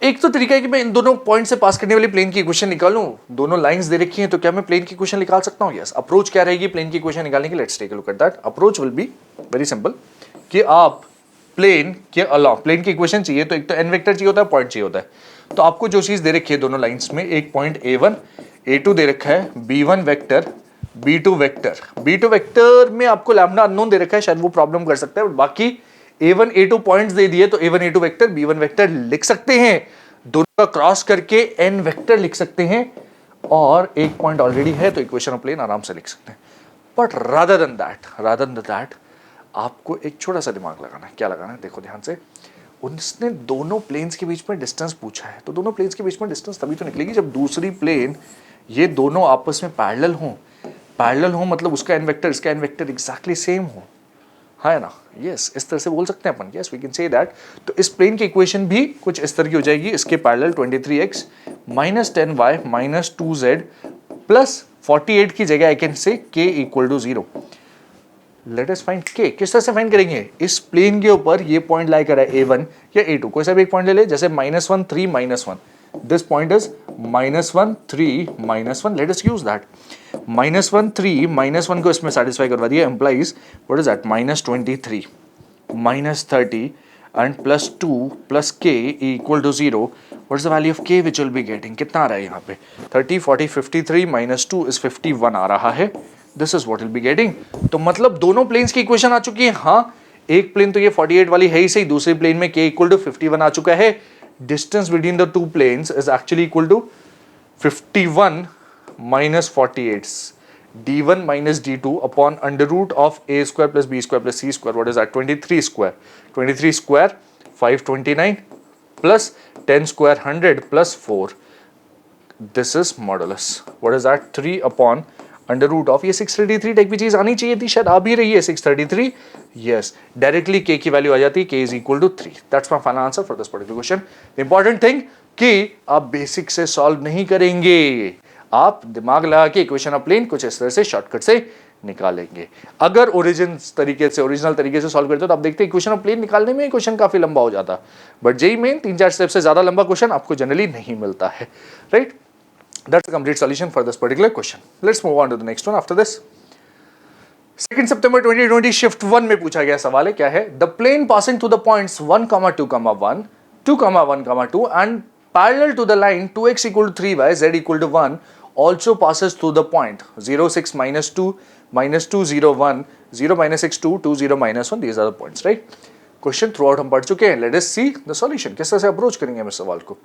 Speaker 1: एक तो तरीका है कि मैं इन दोनों पॉइंट से पास करने वाली प्लेन की इक्वेशन निकालूं. दोनों लाइंस दे रखी हैं तो क्या मैं प्लेन की इक्वेशन निकाल सकता हूं. यस, अप्रोच क्या रहेगी प्लेन की इक्वेशन निकालने की, let's take a look at that. Approach will be very simple कि आप प्लेन के अलाउ प्लेन की इक्वेशन चाहिए तो एक तो n वेक्टर चाहिए होता है, पॉइंट चाहिए होता है. तो आपको जो चीज दे रखी है दोनों लाइंस में, एक पॉइंट a1 a2 दे रखा है, b1 vector b2 vector. b2 vector में आपको लैम्डा अननोन दे रखा है, शायद वो प्रॉब्लम कर सकता है, बट बाकी a1 a2 पॉइंट्स दे दिए तो a1 a2 vector b1 vector लिख सकते हैं. दोनों का क्रॉस करके n वेक्टर लिख सकते हैं और एक पॉइंट ऑलरेडी है तो इक्वेशन ऑफ प्लेन आराम से लिख सकते हैं. बट रादर देन दैट आपको एक छोटा सा दिमाग लगाना है. क्या लगाना है, देखो ध्यान से. उसने दोनों प्लेन्स के बीच में डिस्टेंस पूछा है, तो दोनों प्लेन्स के बीच में डिस्टेंस तभी तो निकलेगी जब दूसरी प्लेन, ये दोनों आपस में पैरेलल हो मतलब उसका n वेक्टर इसका n वेक्टर एग्जैक्टली सेम हो, है ना. यस, इस तरह से बोल सकते हैं अपन. Yes, we can say that. तो इस प्लेन की इक्वेशन भी कुछ इस तरह की हो जाएगी. इसके parallel 23x minus 10y minus 2z plus 48 की जगह I can say k equal to 0. Let us find k. किस तरह से फाइंड करेंगे, इस प्लेन के ऊपर ये पॉइंट लाई कर रहा है a1 या a2, कोई सा भी एक पॉइंट ले ले, जैसे -1 3 -1. This point is -1 3 -1. Let us use that. -1 3 -1 को इसमें सेटिस्फाई करवा दिया, implies what is that, -23 -30 and +2 plus k equal to 0. What is the value of k which will be getting, कितना आ रहा है यहाँ पे, 30 40 53 -2 इज 51 आ रहा है. This is what will be getting. तो मतलब दोनों प्लेन्स की इक्वेशन आ चुकी है. हाँ, एक प्लेन तो ये 48 वाली है ही सही, दूसरे प्लेन में k इक्वल टू 51 आ चुका है. Distance between the two planes is actually equal to 51 minus 48 d1 minus d2 upon under root of a square plus b square plus c square. What is that? 23 square 529 plus 10 square 100 plus 4. This is modulus. What is that? 3 upon under root of, ये 633 type की चीज आनी चाहिए थी, शायद आ भी रही है 633. यस, डायरेक्टली k की वैल्यू आ जाती है, k is equal to 3. That's my final answer for this particular question. The important thing कि आप बेसिक से सॉल्व नहीं करेंगे, आप दिमाग लगा के इक्वेशन ऑफ प्लेन कुछ इस तरह से शॉर्टकट से निकालेंगे. अगर ओरिजिनल तरीके से सॉल्व करते हो तो आप देखते हैं इक्वेशन ऑफ प्लेन निकालने में क्वेश्चन काफी लंबा हो जाता, बट जेईई मेन 3-4 स्टेप से ज्यादा लंबा क्वेश्चन आपको जनरली नहीं मिलता है. Right, that's the complete solution for this particular question. Let's move on to the next one after this. 2nd September 2020 shift 1 में पूछा गया सवाल है, क्या है, the plane passing through the points 1, 2, 1, 2, 1, 2 and parallel to the line 2x equal to 3y, z equal to 1 also passes through the point 0, 6, -2, -2, 0, 1, 0, -6, 2, 2, 0, -1. These are the points, right? Question throughout हम पढ़ चुके हैं. Let us see the solution. किस तरह से approach करेंगे हम इस सवाल को.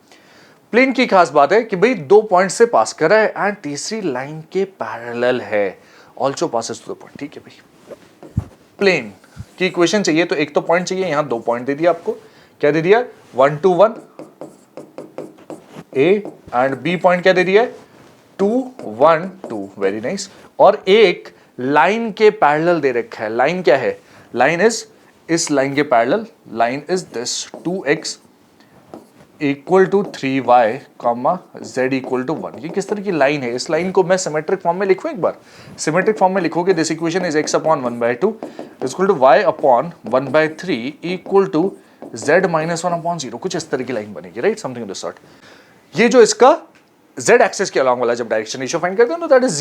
Speaker 1: प्लेन की खास बात है कि भाई 2 पॉइंट से पास कर रहा है एंड तीसरी लाइन के पैरेलल है, also passes to the point. ठीक है भाई, प्लेन की इक्वेशन चाहिए तो एक तो पॉइंट चाहिए, यहां 2 पॉइंट दे दिया आपको, क्या दे दिया, 1 2 1 ए, एंड बी पॉइंट क्या दे दिया है, 2 1 2, वेरी नाइस। और एक लाइन के पैरेलल दे रखा है, लाइन क्या है, लाइन इज, इस लाइन के parallel, line is this 2x equal to 3y comma z equal to 1। ये किस तरह की लाइन है, इस लाइन को मैं सिमेट्रिक फॉर्म में लिखूं, एक बार सिमेट्रिक फॉर्म में लिखोगे, this equation is x upon 1/2 equal to y upon 1/3 equal to z minus 1 upon 0, कुछ इस तरह की लाइन बनेगी, right, something of this sort. ये जो इसका z एक्सिस के अलॉन्ग वाला जब डायरेक्शन रेशियो फाइंड करते हैं तो दैट इज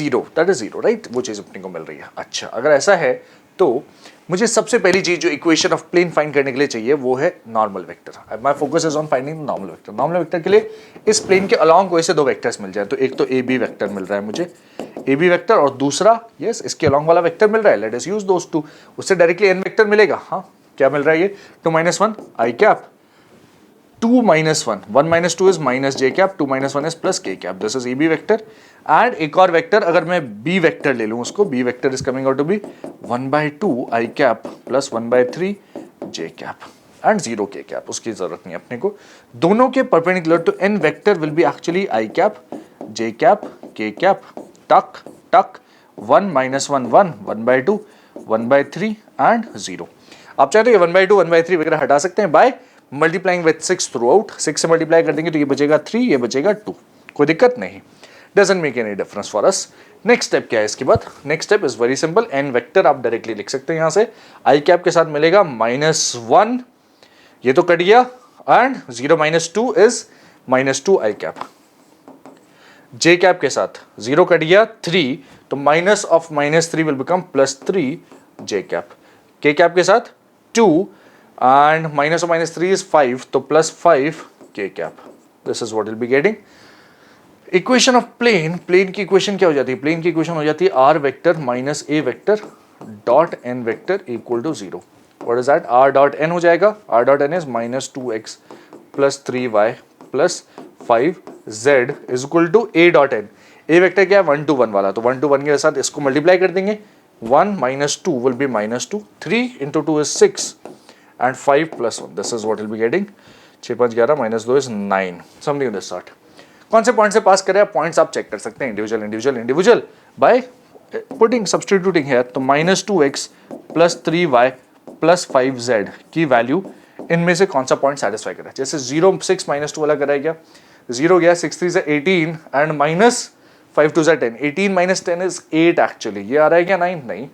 Speaker 1: जीरो, राइट, वो चीज अपने को मिल रही है। अच्छा, अगर ऐसा है तो मुझे सबसे पहली चीज जो इक्वेशन ऑफ प्लेन फाइंड करने के लिए चाहिए वो है normal vector. My focus is on finding normal vector. Normal vector के लिए इस प्लेन के अलॉन्ग कोई से दो वेक्टर्स मिल जाए, तो एक तो ए बी वेक्टर मिल रहा है मुझे, ए बी वेक्टर, और दूसरा यस इसके अलॉन्ग वाला वेक्टर मिल रहा है, late us use those two. उससे डायरेक्टली एन वेक्टर मिलेगा, हाँ क्या मिल रहा है ये, 2 - 1 आई cap, 2 - 1, 1 - 2 is minus j cap, 2 - 1 is plus k cap. This is EB vector. And एक और वेक्टर अगर मैं B वेक्टर ले लूं उसको, B vector is coming out to be 1/2 I cap plus 1/3 j cap and 0 k cap. उसकी जरूरत नहीं अपने को। दोनों के परपेंडिकुलर तो n vector will be actually I cap, j cap, k cap, tuck, tuck, 1 - 1 1, 1/2, 1/3 and 0. आप चाहे तो ये 1/2, 1/3 वगैरह हटा सकते हैं by multiplying with 6 through out. 6 से मल्टीप्लाई कर देंगे तो ये बचेगा 3, ये बचेगा 2, कोई दिक्कत नहीं, doesn't make any difference for us. Next step क्या है इसके बाद, next step is very simple, n vector आप डायरेक्टली लिख सकते हैं यहां से, आई कैप के साथ मिलेगा -1, ये तो कट गया, and 0 - 2 is -2 I cap, J cap के साथ 0 कट गया, 3, तो minus of -3 will become +3 J cap, k cap के साथ 2 and minus of -3 is 5, तो +5 k cap. This is what we'll be getting. Equation of plane, plane की equation क्या हो जाती है, प्लेन की इक्वेशन हो जाती है r vector minus a vector dot n vector equal to 0. What is that? r dot n हो जाएगा, r dot n is -2x plus 3y plus 5z is equal to a dot n. a vector क्या है, 1 to 1 वाला, तो 1 to 1 के साथ इसको multiply कर देंगे, 1 - 2 will be -2, 3 into 2 is 6 and 5 plus 1, this is what we'll be getting, 6 5 11 -2 is 9, something of this sort. कौन से पॉइंट से पास करें, आप पॉइंट्स आप चेक कर सकते हैं इंडिविजुअल बाय पुटिंग सब्स्टिट्यूटिंग है, तो -2x plus 3y plus 5z की वैल्यू इनमें से कौन सा पॉइंट सेटिस्फाई करा, जैसे 0 6 - 2 वाला कराया गया, 0 गया, 6 3 से 18 एंड -5 2 से 10, 18 - 10 is 8 एक्चुअली, ये आ रहा है क्या 9, नहीं,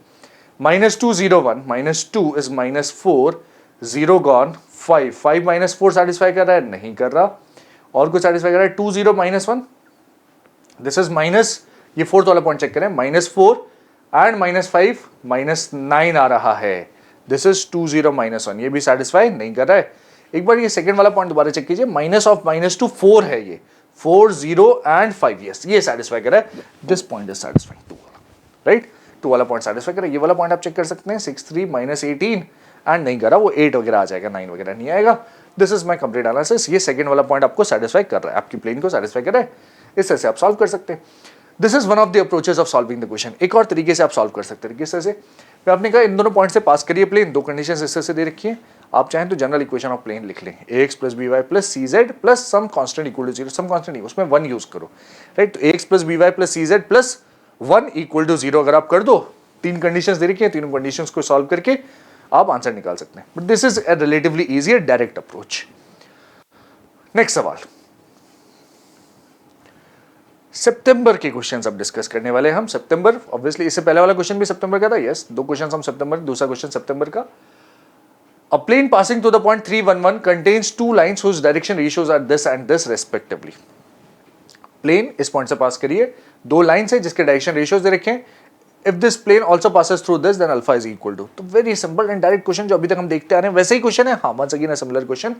Speaker 1: -2 0 1, -2 is -4, 0 गॉन, 5 5 - 4 सेटिस्फाई कर रहा है, नहीं कर रहा, और कुछ सेटिस्फाई कर रहा है, 2 0 -1, दिस इज माइनस, ये फोर्थ वाला पॉइंट चेक करें, -4 एंड -5 -9 आ रहा है, दिस इज 2 0 -1, ये भी सेटिस्फाई नहीं कर रहा है। एक बार ये सेकंड वाला पॉइंट दोबारा चेक कीजिए, माइनस ऑफ -2 4 है, ये 4 0 एंड 5, यस ये सेटिस्फाई कर रहा है, दिस पॉइंट इज सेटिस्फाइंग 2 वाला, राइट, 2 वाला पॉइंट सेटिस्फाई कर रहा है। ये वाला पॉइंट आप चेक कर सकते हैं, 6 3 -18 एंड नहीं करा, वो 8 वगैरह आ जाएगा, 9 वगैरह नहीं आएगा। This is my complete analysis, ये सेकंड वाला पॉइंट आपको सेटिस्फाई कर रहा है, आपकी प्लेन को सेटिस्फाई कर रहा है, इस तरह से आप सॉल्व कर सकते हैं। This is one of the approaches of solving the question. एक और तरीके से आप सॉल्व कर सकते हैं, किस तरह से, मैं आपने कहा इन दोनों पॉइंट से पास करिए प्लेन, दो कंडीशंस इस तरह से दे रखी है, आप चाहें तो जनरल इक्वेशन ऑफ प्लेन लिख लें, ax + by + cz plus some constant equal to 0, some constant नहीं, उसमें 1 यूज करो, राइट, तो ax + by + cz plus 1 equal to 0 अगर आप कर दो, तीन कंडीशंस दे रखी है, तीनों कंडीशंस को सॉल्व करके आप आंसर निकाल सकते हैं, but this is a relatively easy direct approach. Next सवाल, सितंबर के क्वेश्चंस अब डिस्कस करने वाले हैं हम। सितंबर, ऑब्वियसली इससे पहले वाला क्वेश्चन भी सितंबर का था, यस, दो क्वेश्चंस हम सितंबर, दूसरा क्वेश्चन सितंबर का। A plane passing to the point 3 1 1 contains two lines whose direction ratios are this and this respectively. Plane इस पॉइंट से पास करिए, दो लाइंस है जिसके डायरेक्शन रेशियोज दे रखे हैं, if this plane also passes through this then alpha is equal to, तो very simple and direct question जो अभी तक हम देखते आ रहे हैं वैसे ही क्वेश्चन है, हाँ once again a similar question.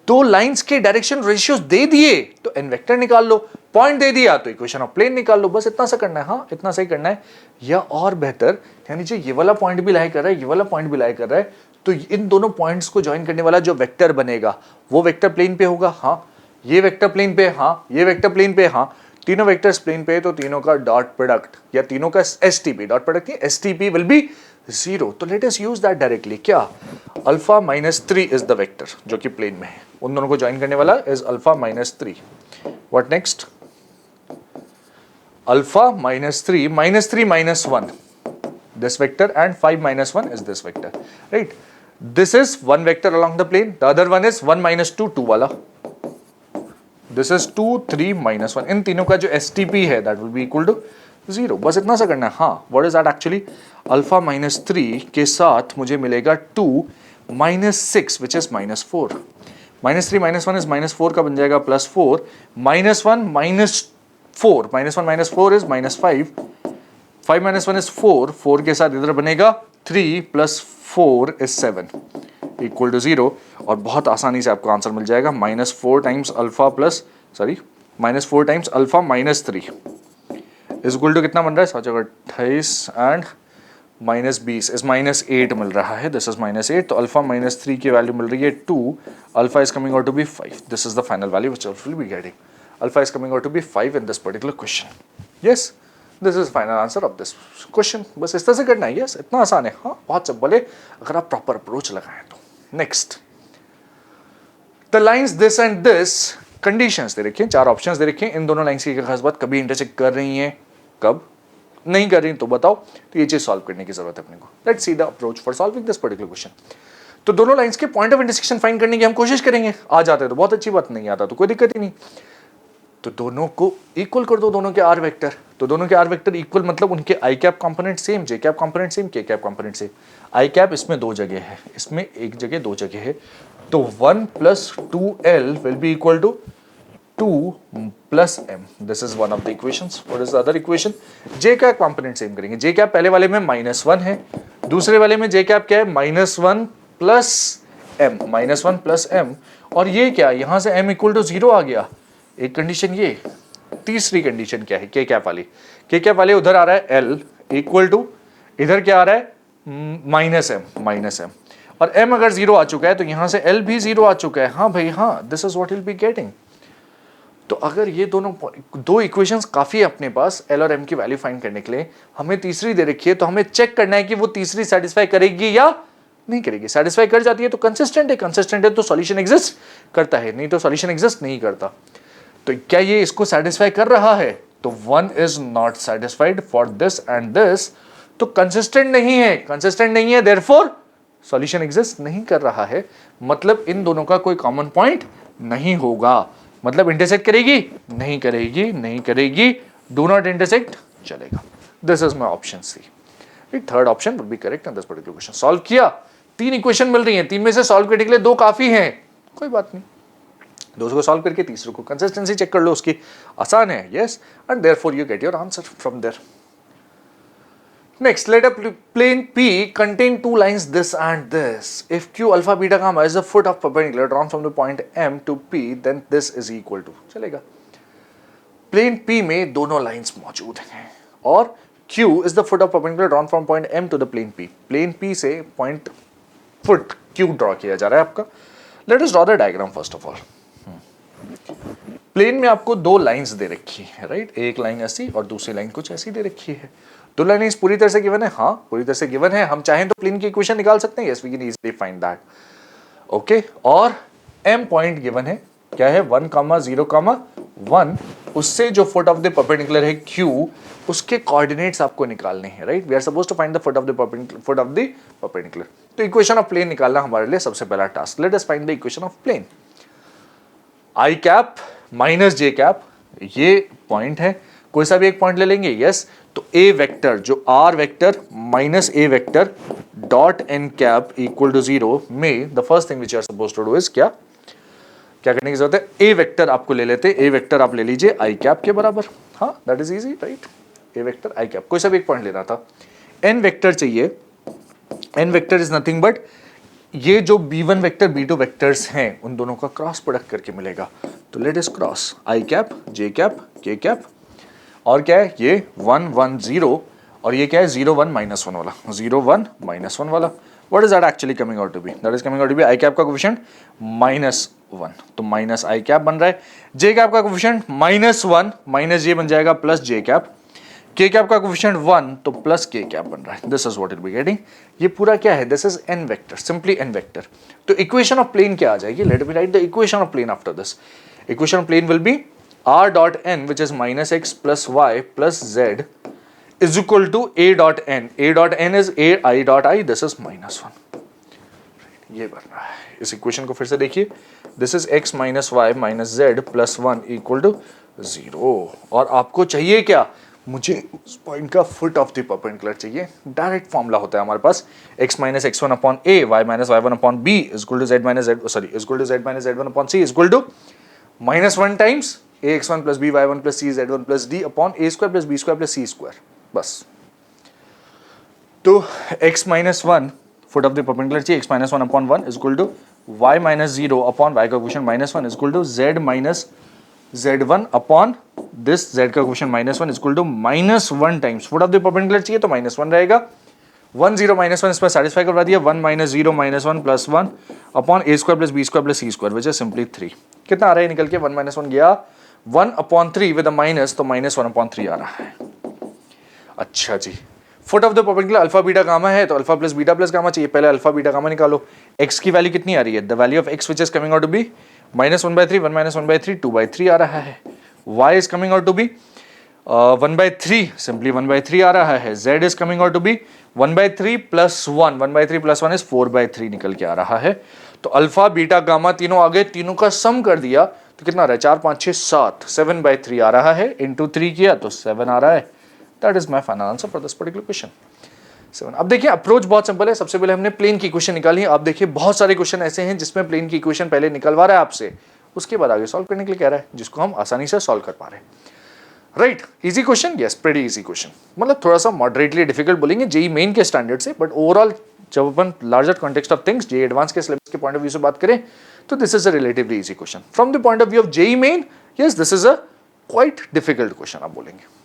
Speaker 1: दो लाइंस के डायरेक्शन रेशियोज दे दिए तो एन वेक्टर निकाल लो, पॉइंट दे दिया तो इक्वेशन ऑफ प्लेन निकाल लो, बस इतना सा करना है, हाँ इतना सही करना है, या और बेहतर यानी जो ये वाला पॉइंट भी लाई कर रहा है, ये वाला पॉइंट भी लाई कर रहा है, तो इन दोनों पॉइंट्स को ज्वाइन करने वाला जो वेक्टर बनेगा वो वेक्टर प्लेन पे होगा, हाँ ये वेक्टर प्लेन पे, हाँ ये वेक्टर प्लेन पे, हाँ, तीनों वेक्टर्स प्लेन पे है तो तीनों का डॉट प्रोडक्ट या तीनों का एसटीपी, डॉट प्रोडक्ट नहीं, एसटीपी विल बी 0। तो let us use that directly. क्या? Alpha minus 3 is the vector जो कि प्लेन में है, उन दोनों को ज्वाइन करने वाला is alpha minus 3। What next? Alpha minus 3 minus 1 this vector and 5 minus 1 is this vector, right? This is one vector along the plane, the other one is 1 minus 2 2 वाला, this is 2 3 minus 1। इन तीनों का जो STP है that will be equal to 0। बस इतना सा करना है। हाँ, what is that actually? Alpha minus 3 के साथ मुझे मिलेगा 2 minus 6 which is minus 4। minus 3 minus 1 is minus 4 का बन जाएगा plus 4, minus 1 minus 4, minus 1 minus 4 is minus 5, 5 minus 1 is 4, 4 के साथ इधर बनेगा 3 plus 4 is 7 equal to 0। और बहुत आसानी से आपको आंसर मिल जाएगा minus 4 times alpha plus minus 4 times alpha minus 3 is equal to कितना बन रहा है? सोचो 28 and minus 20 is minus 8 मिल रहा है, this is minus 8। तो अल्फा minus 3 की वैल्यू मिल रही है 2, alpha is coming out to be 5। this is the final value which I will be getting। Alpha is coming out to be 5 in this particular question। yes, this is final answer of this question. बस इस तरह से करना है। Yes, इतना आसान है। हाँ, बहुत सिंपल है अगर आप प्रॉपर अप्रोच लगाएं तो। Next, the lines this and this, conditions दे रखी हैं, 4 ऑप्शंस दे रखे हैं। इन दोनों लाइंस की खास बात, कभी इंटरसेक्ट कर रही हैं, कब नहीं कर रही तो बताओ। तो ये चीज सॉल्व करने की जरूरत है अपने को। Let's see the approach for solving this particular question. तो दोनों लाइंस के पॉइंट ऑफ इंटरसेक्शन फाइंड करने की हम कोशिश करेंगे। आ जाते हैं तो बहुत अच्छी बात, नहीं आता तो कोई दिक्कत ही नहीं। तो दोनों को इक्वल कर दो, दोनों के आर वेक्टर। तो दोनों के आर वेक्टर इक्वल मतलब उनके आई कैप कंपोनेंट सेम, जे कैप कंपोनेंट सेम, के कैप कंपोनेंट सेम। आई कैप इसमें 2 जगह है, इसमें 1 जगह 2 जगह है। तो 1 plus 2l will be equal to 2 plus m। This is one of the equations. What is the other equation? J cap component same करेंगे। जे कैप पहले वाले में -1 है, दूसरे वाले में जे कैप क्या है? -1 plus m, -1 plus m। और ये क्या, यहां से m इक्वल टू 0 आ गया। एक कंडीशन ये। तीसरी कंडीशन क्या है? के कैप वाली। के कैप वाले उधर आ रहा है l इक्वल टू, इधर क्या आ रहा है? -m। और m अगर 0 आ चुका है तो यहां से l भी 0 आ चुका है। हाँ भाई हाँ, this is what will be getting. तो अगर ये दोनों 2 इक्वेशंस काफी है अपने पास l और m की वैल्यू फाइंड करने के लिए, हमें तीसरी दे रखी है तो हमें चेक करना है कि वो तीसरी सेटिस्फाई करेगी या नहीं करेगी। सेटिस्फाई कर जाती है तो कंसिस्टेंट है तो सॉल्यूशन एग्जिस्ट करता है, नहीं तो सॉल्यूशन एग्जिस्ट नहीं करता। तो क्या ये इसको सेटिस्फाई कर रहा है? तो 1 is not satisfied for this and this, तो कंसिस्टेंट नहीं है, देयरफॉर सॉल्यूशन एग्जिस्ट नहीं कर रहा है। मतलब इन दोनों का कोई कॉमन पॉइंट नहीं होगा। मतलब इंटरसेक्ट करेगी? नहीं करेगी। डू नॉट इंटरसेक्ट, चलेगा। This is my option C. Third option will be correct in this particular question. Solve किया, 3 इक्वेशन मिल रही हैं, 3 में से सॉल्व करने के लिए 2 काफी हैं, कोई बात नहीं। 2 को सॉल्व करके तीसरे को कंसिस्टेंसी चेक कर लो उसकी, आसान है। Yes, and therefore you get your answer from there. Next, let a plane P contain 2 lines this and this. If Q alpha beta gamma is the foot of perpendicular drawn from the point M to P, then this is equal to, चलेगा। Plane P में दोनों lines मौजूद हैं और Q is the foot of perpendicular drawn from point M to the plane P. Plane P से point foot Q draw किया जा रहा है आपका। Let us draw the diagram first of all. Plane में आपको 2 लाइंस दे रखी है, राइट? एक लाइन ऐसी और दूसरी लाइन कुछ ऐसी दे रखी है। 2 लाइंस पूरी तरह से गिवन है। हाँ, पूरी तरह से गिवन है। हम चाहें तो प्लेन की इक्वेशन निकाल सकते हैं। Yes, we can easily find that. Okay, और m पॉइंट गिवन है। क्या है? 1, 0, 1। उससे जो फुट ऑफ द परपेंडिकुलर है Q, उसके कोऑर्डिनेट्स आपको निकालने हैं, right? We are supposed to find the foot of the perpendicular. तो इक्वेशन ऑफ प्लेन निकालना हमारे लिए सबसे पहला task. Let us find the equation of plane. I cap minus j cap, ये पॉइंट है। कोई सा भी एक पॉइंट ले लेंगे। यस, तो ए वेक्टर जो r vector minus a vector dot n cap equal to 0 में the first thing which are suppose to do is क्या करने की जरूरत है? ए वेक्टर आपको ले लेते, ए वेक्टर आप ले लीजिए आई कैप के बराबर। हाँ, that is easy, right? A vector i cap, कोई सा भी एक पॉइंट लेना था। एन वेक्टर चाहिए। N vector is nothing but ये जो b1 वेक्टर b2 वेक्टर्स हैं उन दोनों का क्रॉस प्रोडक्ट करके मिलेगा। तो लेट अस क्रॉस आई कैप, जे कैप, के कैप, और क्या है? ये 1, 1, 0, और ये क्या है? 0, 1, -1 वाला, 0, 1, -1 वाला। What is that actually coming out to be? That is coming out to be I cap का कोफिशिएंट -1, तो माइनस आई कैप बन रहा है। जे कैप का कोफिशिएंट -1 माइनस जे बन जाएगा plus j cap. K cap का कोफिशिएंट 1 तो प्लस के कैप बन रहा है। This is what it be getting. ये पूरा क्या है? This is n vector, simply n vector. तो इक्वेशन ऑफ प्लेन क्या आ जाएगी? Let me write the equation of plane after this. Equation of plane will be r dot n which is -x plus y plus z is equal to a dot n. a dot n is a I dot I, this is -1। ये बन रहा है। इस equation को फिर से देखिए, this is x minus y minus z plus 1 equal to 0। और आपको चाहिए क्या? मुझे उस पॉइंट का फुट ऑफ द परपेंडिकुलर चाहिए। डायरेक्ट फॉर्मूला होता है हमारे पास, x minus x1 upon a, y minus y1 upon b is equal to z minus z, sorry is equal to z minus z1 upon c is equal to -1 times ax1 plus b y1 plus c z1 plus d upon a square plus b square plus c square. बस, तो x minus 1 foot of the perpendicular चाहिए, x minus 1 upon 1 is equal to y minus 0 upon y का question -1 is equal to z minus z1 upon this z का question -1 is equal to -1 times foot of the perpendicular चाहिए तो -1 रहेगा। 1 0 -1 इस पर satisfy करवा दिया। 1 minus 0 -1 plus 1 upon a square plus b square plus c square which is simply 3। कितना आ रहा है निकल के? 1 माइनस 1 गया 1 अपॉन 3 विद अ माइनस, तो -1 अपॉन 3 आ रहा है। अच्छा जी, foot of the perpendicular alpha beta gamma है तो alpha plus beta plus gamma चाहिए। पहले अल्फा बीटा गामा निकालो। x की वैल्यू कितनी आ रही है? The value of x which is coming out to be -1/3, 1 minus 1/3, 2/3 आ रहा है। y is coming out to be 1/3, simply 1/3 आ रहा है। z is coming out to be 1/3 plus 1, 1/3 plus 1 is 4/3 निकल के आ रहा है। तो अल्फा बीटा गामा तीनों आ गए, तीनों का सम कर दिया तो कितना आ रहा है? 4 5 6 7, 7/3 आ रहा है। इंटू 3 किया तो 7 आ रहा है। That is my final answer for this particular question 7। अब देखिए अप्रोच बहुत सिंपल है। सबसे पहले हमने प्लेन की इक्वेशन निकाली है। आप देखिए बहुत सारे क्वेश्चन ऐसे हैं जिसमें प्लेन की इक्वेशन पहले निकलवा रहा है आपसे, उसके बाद आगे सॉल्व करने के लिए कह रहा है, जिसको हम आसानी से सॉल्व कर पा रहे हैं। Right, easy question, yes pretty easy question. मतलब थोड़ा सा मॉडरेटली डिफिकल्ट बोलेंगे जेई मेन के स्टैंडर्ड से, बट ओवरऑल जब अपन larger context of things JEE Advanced के सिलेबस के पॉइंट ऑफ व्यू से बात करें तो this is a relatively easy question. From the point of view of JEE Main, yes this is a quite difficult question आप बोलेंगे।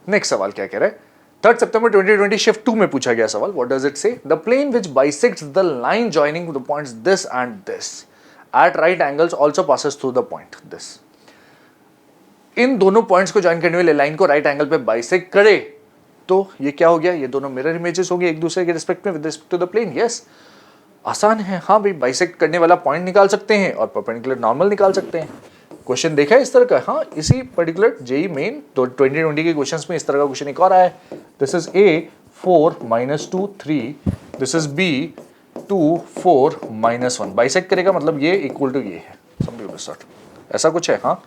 Speaker 1: Next सवाल क्या कह रहा है? 3 सितंबर 2020 शिफ्ट 2 में पूछा गया सवाल। What does it say? The plane which bisects the line joining the points this and this at right angles also passes through the point this. इन दोनों पॉइंट्स को ज्वाइन करने वाले लाइन को राइट एंगल पे बाइसेक्ट करे तो ये क्या हो गया? ये दोनों मिरर इमेजेस हो गए एक दूसरे के रिस्पेक्ट में with respect to the plane. Yes, आसान है। हाँ भाई, बाइसेक्ट करने वाला पॉइंट निकाल सकते हैं और परपेंडिकुलर नॉर्मल निकाल सकते हैं। क्वेश्चन देखा है इस तरह का? हाँ, इसी पर्टिकुलर जेई मेन तो 2020 के क्वेश्चंस में इस तरह का क्वेश्चन एक और आया है। This is a 4 -2 3, this is b 2 4 -1। Bisect करेगा मतलब ये इक्वल टू ये है, समझो बस ऐसा कुछ है। हाँ,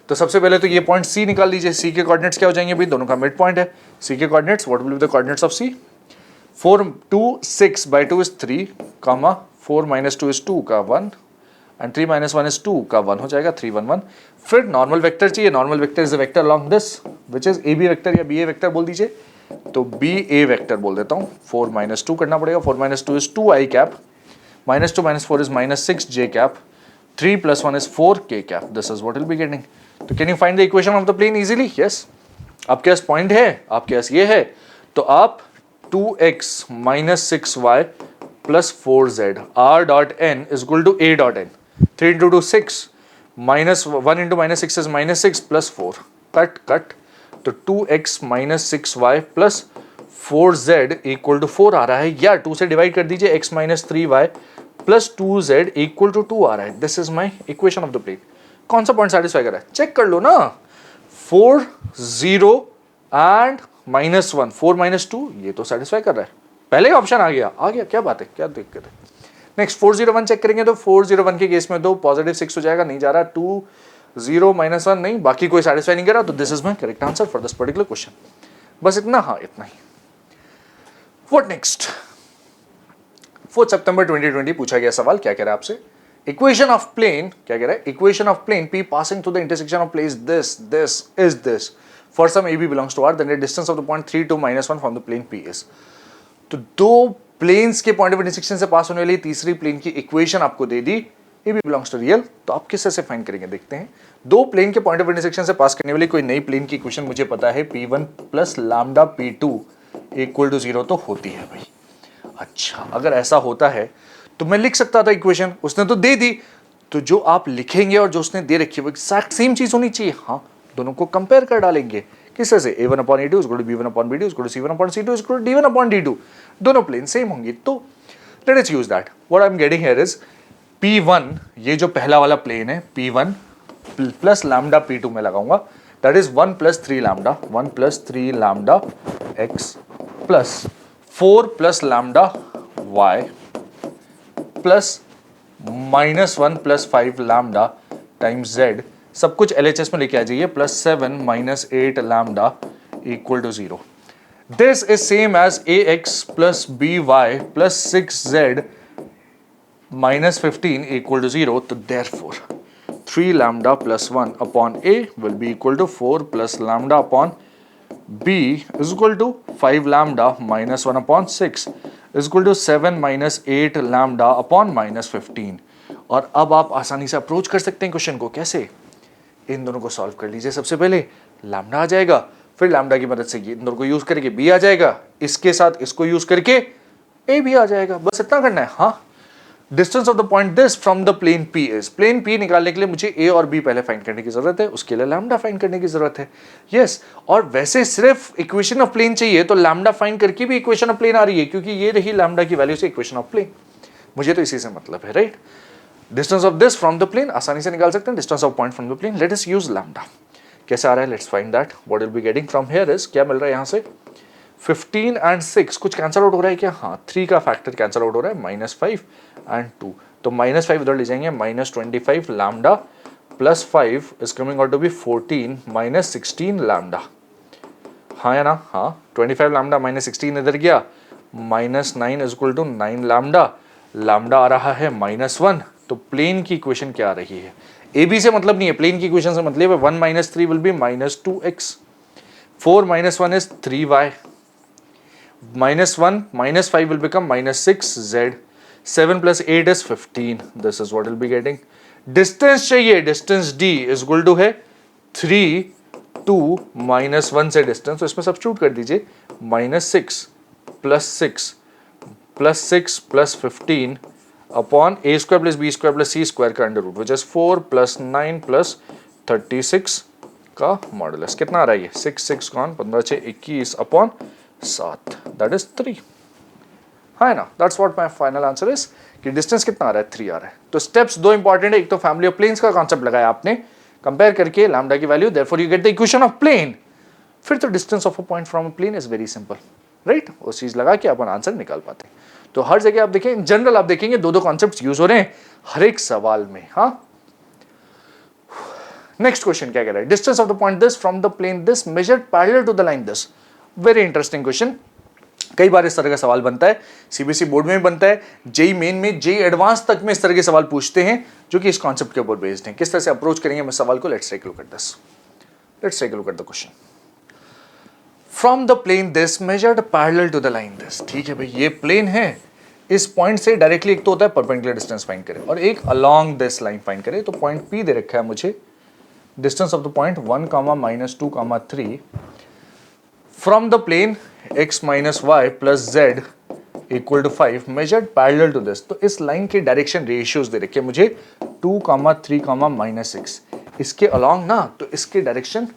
Speaker 1: तो सबसे पहले तो ये पॉइंट C निकाल लीजिए। C के कोऑर्डिनेट्स क्या हो जाएंगे भाई? दोनों का मिड पॉइंट है। C के coordinates, what will be the coordinates of C? 4 2 6/2 is 3, 4 - 2 is 2 का 1 एंड 3 - 1 इज 2 का 1 हो जाएगा 3 1 1। फिर नॉर्मल वेक्टर चाहिए। Normal vector is a vector along this which is AB vector या BA वेक्टर बोल दीजिए, तो BA वेक्टर बोल देता हूँ। 4 - 2 करना पड़ेगा। 4 - 2 is 2i cap, -2 - 4 is -6j cap, 3 + 1 is 4k cap. This is what will be getting. तो can you find the equation of the plane easily? Yes, आपके पास पॉइंट है, आपके पास ये है, तो आप 2x - 6y + 4z r dot n is equal to a dot n। 3 × 2 6, -1 × -6 is -6 + 4, cut तो 2x - 6y + 4z equal to 4 आ रहा है, या 2 से डिवाइड कर दीजिए, x - 3y + 2z equal to 2 आ रहा है। This is my equation of the plane. कौन सा पॉइंट सेटिस्फाई कर रहा है? चेक कर लो ना। 4 0 एंड -1, 4 - 2 ये तो सेटिस्फाई कर रहा है। पहले ऑप्शन आ गया, क्या बात है, क्या दिक्कत है? नेक्स्ट 4 0 1 चेक करेंगे तो 4 0 1 के केस में तो +6 हो जाएगा, नहीं जा रहा। 2 0 - 1 नहीं, बाकी कोई सेटिस्फाई नहीं कर रहा, तो this is my correct answer for this particular question. बस इतना, हाँ इतना ही। What next? 4 सितंबर 2020 पूछा गया सवाल क्या कह रहा है आपसे? इक्वेशन ऑफ प्लेन क्या कह रहा है? Equation of plane P passing through the intersection of place this is this for some AB belongs to R, then the distance of the point 3 to -1 from the plane P is। तो दो planes के point of intersection से पास होने वाली तीसरी plane की equation आपको दे दी, AB belongs to real। तो आप किस तरह से फाइंड करेंगे देखते हैं। दो प्लेन के पॉइंट ऑफ इंटरसेक्शन से पास करने वाली कोई नई प्लेन की इक्वेशन मुझे पता है P1 + λ P2 = 0 तो होती है भाई। अच्छा, अगर ऐसा होता है तो मैं लिख सकता था इक्वेशन, उसने तो दे दी, तो जो आप लिखेंगे और जो उसने दे रखी है वो एक्जैक्ट सेम चीज होनी चाहिए। हाँ, दोनों को कंपेयर कर डालेंगे। किस तरह से? a1/a2 is equal to b1/b2 is equal to c1/c2 is equal to d1/d2, दोनों प्लेन सेम होंगे। तो let us use that. What I am getting here is p1, ये जो पहला वाला प्लेन है p1 प्लस लैम्डा p2 में लगाऊंगा, that is 1 + 3 lambda, 1 + 3 lambda x plus 4 + lambda y plus -1 + 5 lambda times z, सब कुछ LHS में लेके आ जाइए, +7 - 8 lambda equal to 0। This is same as ax + by + 6z - 15 equal to 0। तो therefore 3 lambda + 1 upon a will be equal to 4 + lambda upon b is equal to 5 lambda -1 upon 6 is equal to 7 - 8 lambda upon -15। और अब आप आसानी से approach कर सकते हैं question को। कैसे? इन दोनों को सॉल्व कर लीजिए। सबसे पहले लैम्डा आ जाएगा, फिर लैम्डा की मदद से इन दोनों को यूज करके b आ जाएगा, इसके साथ इसको यूज करके a भी आ जाएगा। बस इतना करना है। हाँ, distance of the point this from the plane p is, plane p निकालने के लिए मुझे a और b पहले फाइंड करने की जरूरत है, उसके लिए लैम्डा फाइंड करने की जरूरत है। यस, और वैसे सिर्फ इक्वेशन ऑफ प्लेन चाहिए तो लैम्डा फाइंड करके भी इक्वेशन ऑफ प्लेन आ रही है, क्योंकि ये रही लैम्डा की वैल्यू से इक्वेशन ऑफ प्लेन। मुझे तो इसी से मतलब है, right? Distance of this from the plane आसानी से निकाल सकते हैं, distance of point from the plane. Let us use lambda. कैसे आ रहा है? Let's find that. What will be getting from here is, क्या मिल रहा है यहां से? 15 and 6 कुछ कैंसिल आउट हो रहा है क्या? हाँ, 3 का फैक्टर कैंसिल आउट हो रहा है, -5 and 2, तो -5 इधर ले जाएंगे, -25 lambda plus 5 is coming out to be 14 - 16 lambda. हाँ या ना? हाँ, 25 लैम्डा -16 इधर गया, -9 is equal to 9 lambda, lambda आ रहा है -1। तो प्लेन की इक्वेशन क्या आ रही है? ए बी से मतलब नहीं है, प्लेन की इक्वेशन से मतलब है 1 - 3 will be -2x, 4 - 1 is 3y, -1 - 5 will become -6z, 7 + 8 is 15. This is what we'll be getting. Distance चाहिए, distance d is equal to है 3 2 -1 से डिस्टेंस, तो इसमें सब्स्टिट्यूट कर दीजिए, -6 + 6 + 6 + 15 अपॉन a² + b² + c² का अंडर रूट, विच इज 4 + 9 + 36 का modulus. कितना आ रहा है ये? 6 6 कौन 15 6 21 अपॉन 7, दैट इज 3। हाँ ना? That's what my final answer is, कि डिस्टेंस कितना आ रहा है? 3 आ रहा है। तो स्टेप्स दो इंपॉर्टेंट है, एक तो फैमिली ऑफ प्लेन्स का कॉन्सेप्ट लगाया आपने, कंपेयर करके लैम्डा की value, therefore you get the equation of plane. फिर तो distance of a point from a plane is very simple, right? वो चीज लगा के अपन आंसर निकाल पाते हैं। तो हर जगह आप देखें, इन जनरल आप देखेंगे दो कॉन्सेप्ट यूज हो रहे हैं हर एक सवाल में। हाँ, नेक्स्ट क्वेश्चन क्या कह रहा है? Distance of the point this from the plane this measured parallel to the line this. Very interesting question. कई बार इस तरह का सवाल बनता है, सीबीएसई बोर्ड में भी बनता है, जेई मेन में, जेई एडवांस तक में इस तरह के सवाल पूछते हैं जो कि इस कॉन्सेप्ट के ऊपर बेस्ड हैं। किस तरह से अप्रोच करेंगे हम सवाल को? Let's take a look at this. Let's take a look at the question. From the plane this measured parallel to the line this. ठीक है भाई, ये प्लेन है, इस पॉइंट से डायरेक्टली एक तो होता है परपेंडिकुलर डिस्टेंस फाइंड करें, और एक अलोंग दिस लाइन फाइंड करें। तो पॉइंट पी दे रखा है मुझे, distance of the point 1, -2, 3 from the plane x - y + z = 5 measured parallel to this. तो इस लाइन के डायरेक्शन रेशियोज दे रखे मुझे 2, 3, -6, इसके अलोंग ना, तो इसके डायरेक्शन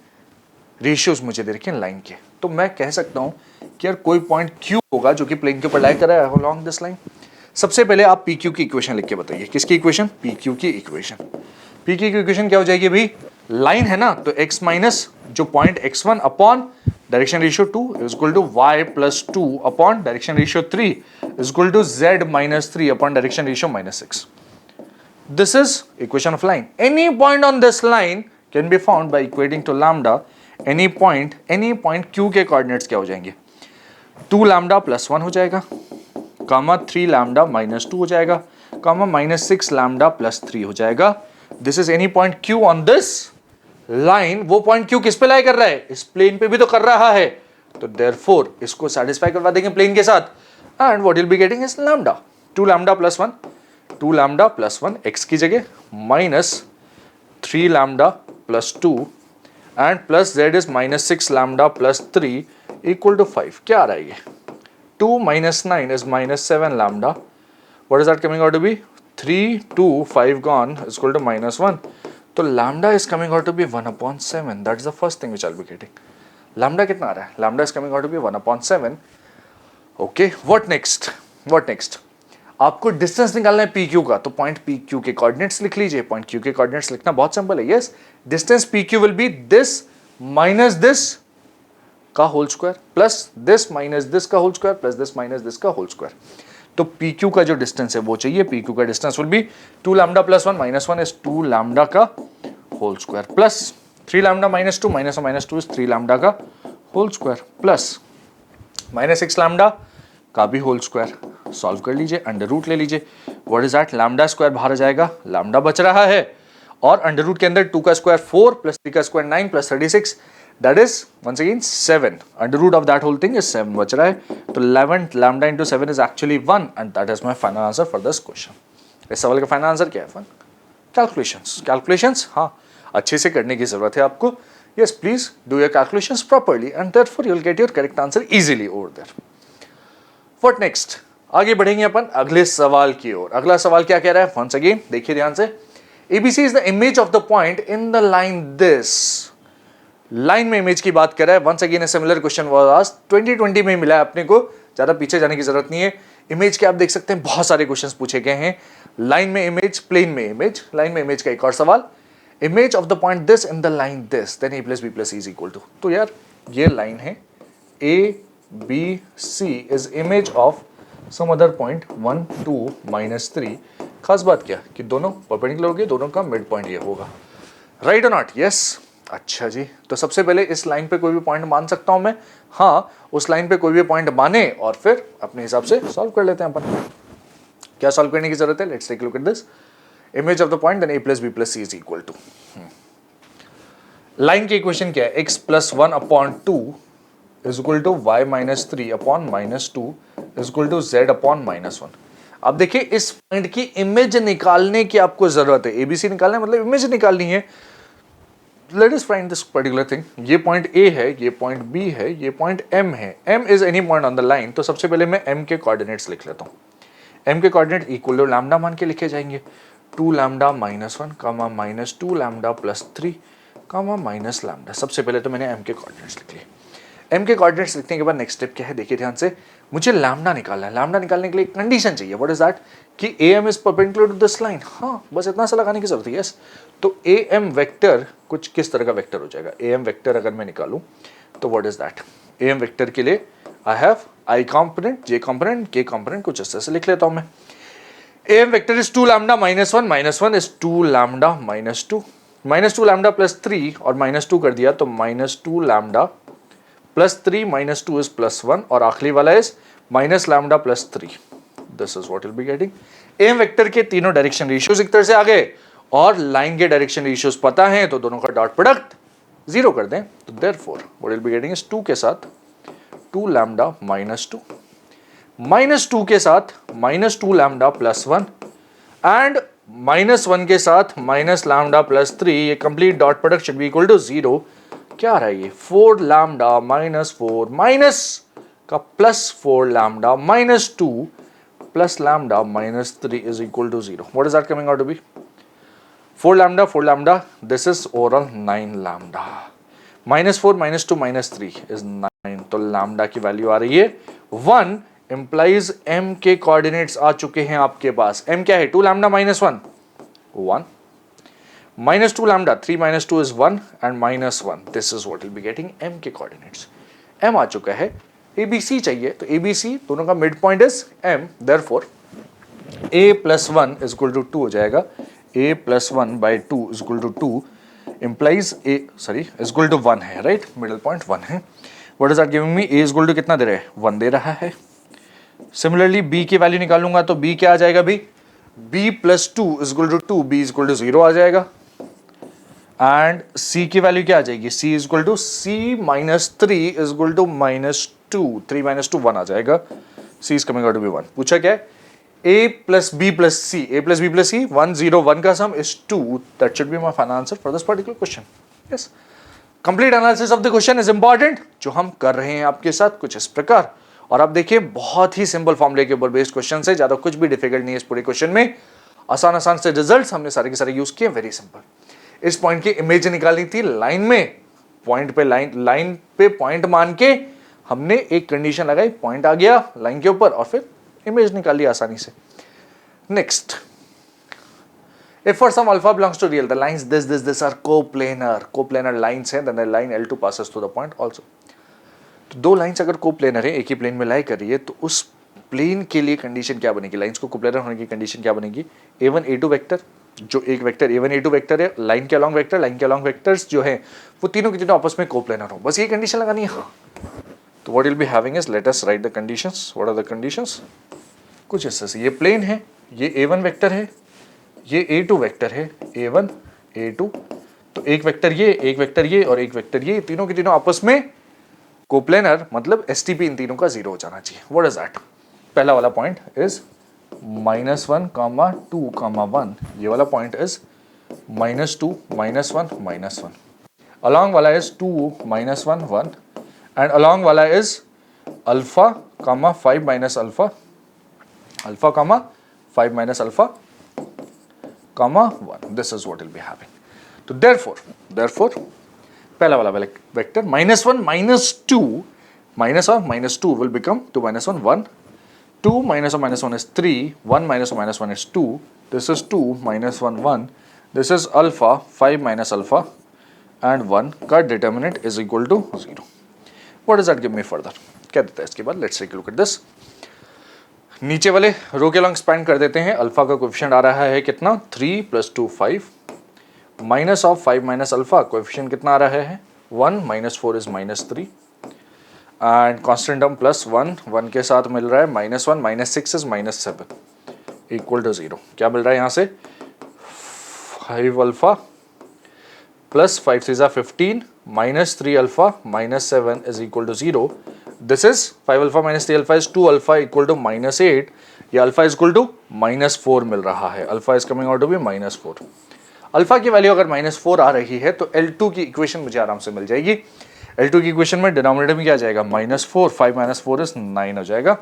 Speaker 1: रेशियोज मुझे दे रखे हैं लाइन के। तो मैं कह सकता हूं कि यार कोई पॉइंट Q होगा जो कि प्लेन के ऊपर लाई कर रहा है अलोंग दिस लाइन। सबसे पहले आप PQ की इक्वेशन लिख के बताइए। किसकी इक्वेशन? PQ की इक्वेशन। PQ की इक्वेशन क्या हो जाएगी भाई? लाइन है ना, तो x माइनस जो point x1 upon direction ratio 2 is equal to y + 2 upon direction ratio 3 is equal to z - 3 upon direction ratio -6। This is equation of line. Any point on this line can be found by equating to lambda. Any point Q के coordinates क्या हो जाएंगे? 2 lambda + 1 हो जाएगा, कामा 3 lambda -2 हो जाएगा, कामा -6 lambda + 3 हो जाएगा। This is any point Q on this line. वो पॉइंट Q किस पे लाई कर रहा है? इस प्लेन पे भी तो कर रहा है, तो therefore इसको सेटिस्फाई करवा देंगे प्लेन के साथ। And what you'll be getting is lambda. 2 lambda + 1, 2 lambda + 1 x की जगह, -3 lambda + 2 and plus z is -6 lambda + 3 = 5। क्या आ रहा है ये? 2 minus 9 is minus 7 lambda. What is that coming out to be? 3, 2, 5 gone is equal to minus 1. So lambda is coming out to be 1 upon 7. That is the first thing which I'll be getting. Lambda कितना आ रहा है? Lambda is coming out to be 1 upon 7. Okay, what next? What next? आपको distance निकालना है PQ का, तो point PQ के कोऑर्डिनेट्स लिख लीजिए. पॉइंट Q के कोऑर्डिनेट्स लिखना बहुत सिंपल है. Yes, distance PQ will be this minus this का whole square plus this minus this का whole square plus this minus this का होल स्क्वायर. तो PQ का जो डिस्टेंस है वो चाहिए. PQ का distance will be 2 lambda plus 1 minus 1 is 2 lambda का whole square plus 3 lambda minus 2 minus 1 minus 2 is 3 lambda का whole square plus minus 6 lambda का भी होल स्क्वायर. सॉल्व कर लीजिए, अंडर रूट ले लीजिए. What is that? Lambda square बाहर आ जाएगा, लैम्डा बच रहा है और अंडर रूट के अंदर 2 का स्क्वायर 4 प्लस 3 का square 9 plus 36 that is once again 7. Under root of that whole thing is 7 बच रहा है. तो 11 lambda into 7 is actually 1 and that is my final answer for this question. इस सवाल का फाइनल आंसर क्या है? फन कैलकुलेशंस हाँ अच्छे से करने की जरूरत है आपको. Yes, please do your calculations properly and therefore you will get your correct answer easily over there. What next? आगे बढ़ेंगे अपन अगले सवाल की ओर. अगला सवाल क्या कह रहा है? Once again देखिए ध्यान से. ABC is the image of the point in the line this. Line में इमेज की बात कर रहा है. Once again similar question was asked 2020 में मिला है अपने को, ज्यादा पीछे जाने की जरूरत नहीं है. इमेज के आप देख सकते हैं बहुत सारे क्वेश्चंस पूछे गए हैं. लाइन में इमेज, प्लेन में इमेज, लाइन में इमेज का एक और सवाल. Image of the point this in the line this then a plus b plus c is equal to. तो यार ये लाइन है a b c is image of some other point 1 2 minus 3. खास बात क्या कि दोनों परपेंडिकुलर हो गए, दोनों का मिड पॉइंट ये होगा. राइट और नॉट? यस. अच्छा जी, तो सबसे पहले इस लाइन पे कोई भी पॉइंट मान सकता हूं मैं? हाँ, उस लाइन पे कोई भी पॉइंट माने और फिर अपने हिसाब से सॉल्व कर लेते हैं अपन. क्या सॉल्व करने की जरूरत है? Let's take a look at this. Image of the point then a plus b plus c is equal to. Line की इक्वेशन क्या है? x plus 1 upon 2 is equal to y minus 3 upon minus 2 is equal to z upon minus 1. अब देखिए इस point की image निकालने की आपको जरूरत है. ABC निकालना मतलब इमेज निकालनी है. Let us find this particular thing. ये पॉइंट A है, ये पॉइंट B है, ये पॉइंट M है. M is any point on the line. तो सबसे पहले मैं M के कोऑर्डिनेट्स लिख लेता हूँ. M के कोऑर्डिनेट इक्वल टू लैम्डा मान के लिखे जाएंगे. 2 lambda minus 1 comma minus 2 lambda plus 3 comma minus lambda. सबसे पहले तो मैंने M के कोऑर्डिनेट्स लिख लिए. M के कोऑर्डिनेट्स लिखने के बाद नेक्स्ट स्टेप क्या है? देखिए ध्यान से. मुझे लैम्डा निकालना है. लैम्डा निकालने के लिए कंडीशन चाहिए. What is that? कि AM is perpendicular to this line. हाँ, बस इतना सा लगाने की जरूरत है. यस, तो AM वेक्टर कुछ किस तरह का वेक्टर हो जाएगा? AM वेक्टर अगर मैं निकालूं तो what is that? AM vector के लिए I have I component, J component, K component कुछ इस तरह से लिख लेता हूं मैं. AM vector is 2 lambda minus 1 minus 1 is 2 lambda minus 2 minus 2 lambda plus 3 और माइनस 2 कर दिया तो minus 2 lambda plus 3 minus 2 is plus 1 और आखिरी वाला is minus lambda plus 3. This is what will be getting. AM vector के तीनों direction ratios एक तरह से आ गए और लाइन के डायरेक्शन रेशियोज पता है तो दोनों का डॉट प्रोडक्ट 0 कर दें. तो therefore what will be getting is 2 के साथ 2 लैम्डा माइनस 2 माइनस 2 के साथ minus 2 lambda plus 1 and minus 1 के साथ माइनस लैम्डा प्लस 3. ये complete dot product should be equal to 0. क्या आ रहा है ये? 4 लैम्डा माइनस 4 माइनस का plus 4 lambda minus 2 plus lambda minus 3 is equal to 0. What is that coming out to be? 4 lambda, this is overall 9 lambda. Minus 4 minus 2 minus 3 is 9. तो lambda की वैल्यू आ रही है 1. implies m के coordinates आ चुके हैं आपके पास. m क्या है? 2 lambda minus 1 1 minus 2 lambda 3 minus 2 is 1 and minus 1. This is what will be getting m के कोऑर्डिनेट्स. m आ चुका है. ABC चाहिए तो ABC दोनों का mid point is m. therefore a plus 1 is equal to 2 हो जाएगा. a plus 1 by 2 is equal to 2 implies is equal to 1 है. राइट, मिडिल पॉइंट 1 है. What is that giving me? a is equal to कितना दे रहा है? 1 दे रहा है. Similarly b की वैल्यू निकालूंगा तो b क्या आ जाएगा? b plus 2 is equal to 2, b is equal to 0 आ जाएगा. एंड c की वैल्यू क्या आ जाएगी? c is equal to c minus 3 is equal to minus 2. 3 minus 2 1 आ जाएगा. c is coming out to be 1. पूछा क्या है? a plus b plus c. a plus b plus c 1 0 1 का sum is 2. That should be my final answer for this particular question. Yes. Complete analysis of the question is important जो हम कर रहे हैं आपके साथ कुछ इस प्रकार. और आप देखिए बहुत ही सिंपल फॉर्मूले के ऊपर बेस्ड क्वेश्चन है, ज्यादा कुछ भी डिफिकल्ट नहीं है इस पूरे क्वेश्चन में। आसान आसान से रिजल्ट्स हमने सारे के सारे यूज किए, वेरी सिंपल। इस पॉइंट की इमेज निकालनी थी लाइन में, पॉइंट पे लाइन पे पॉइंट मान के हमने एक कंडीशन लगाई, पॉइंट आ गया लाइन के ऊपर और फिर इमेज निकाल ली आसानी से। Next, if for some alpha belongs to real, the lines this are coplanar lines हैं, then the line L2 passes through the point also। तो दो लाइंस अगर कोप्लेनर है, एक ही प्लेन में लाई कर रही है, तो उस प्लेन के लिए कंडीशन क्या बनेगी, लाइंस को कोप्लेनर होने की कंडीशन क्या बनेगी, A1 A2 वेक्टर, जो एक वेक्टर A1 A2 वेक्टर है, लाइन के अलॉन्ग वेक्टर, लाइन के अलॉन्ग वेक्टर्स जो है वो तीनों के तीनों आपस में कोप्लेनर हो, बस ये कंडीशन लगानी है। तो what will be having is, let us write the conditions. What are the conditions, कुछ ऐसे से, ये प्लेन है, ये A1 वेक्टर है, ये A2 वेक्टर है, A1 A2, तो एक वेक्टर ये, एक वेक्टर ये और एक वेक्टर ये, तीनों के तीनों आपस में कोप्लेनर, मतलब STP इन तीनों का 0 हो जाना चाहिए। व्हाट इज दैट, पहला वाला पॉइंट इज -1, -2, -1, ये वाला पॉइंट इज -2, -1, -1, अलॉन्ग वाला इज 2, -1, 1 एंड अलॉन्ग वाला is alpha, 5 - alpha, alpha, 5 - alpha, 1, this is what will be having। तो therefore पहला वाला vector -1 -2, -2 will become 2 - 1 1, 2 - 1 is 3, 1 - 1 is 2, this is 2 - 1 1, this is alpha, 5 - alpha and 1 का determinant is equal to 0। what does that give me further, क्या देता है इसके बाद, let's take a look at this। नीचे वाले रो के लॉन्ग स्पैन कर देते हैं, अल्फा का कोएफिशिएंट आ रहा है कितना, 3 + 2 5, माइनस ऑफ 5 - अल्फा कोएफिशिएंट कितना आ रहा है, 1, -4 इज -3 एंड कांस्टेंट टर्म +1, 1 के साथ मिल रहा है -1, -6 इज -7 इक्वल टू 0। क्या मिल रहा है यहाँ से, 5 alpha plus 5 3 = 15 -3 alpha -7 is equal to 0। This is 5 alpha minus 3 alpha is 2 alpha equal to -8, या alpha is equal to -4 मिल रहा है, alpha is coming out to be -4। Alpha की वैल्यू अगर -4 आ रही है तो L2 की इक्वेशन मुझे आराम से मिल जाएगी। L2 की इक्वेशन में डिनोमिनेटर में क्या आ जाएगा, -4, 5 - 4 is 9 हो जाएगा।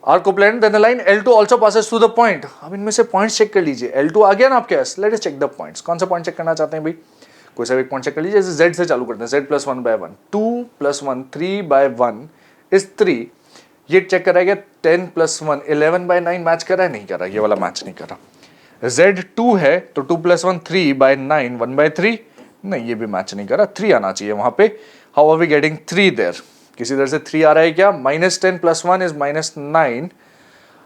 Speaker 1: Are coplanar then the line L2 also passes through the point। अब इनमें से पॉइंट्स चेक कर लीजिए, L2 आ गया ना आपके पास, let us check the points. कौन सा पॉइंट चेक करना चाहते हैं भाई, कोई सा एक पॉइंट चेक कर लीजिए, जैसे Z से चालू करते हैं, Z + 1/1, 2 + 1 3/1 इज 3, ये चेक कराएगा 10 + 1 11/9 मैच कर रहा है, नहीं कर रहा, ये वाला मैच नहीं कर रहा। Z 2 है तो 2 + 1 3/9 1/3, नहीं ये भी मैच नहीं कर रहा, 3 आना चाहिए वहां पे। How are we getting 3 there, किसी तरह से 3 आ रहा है क्या, -10 + 1 इज -9,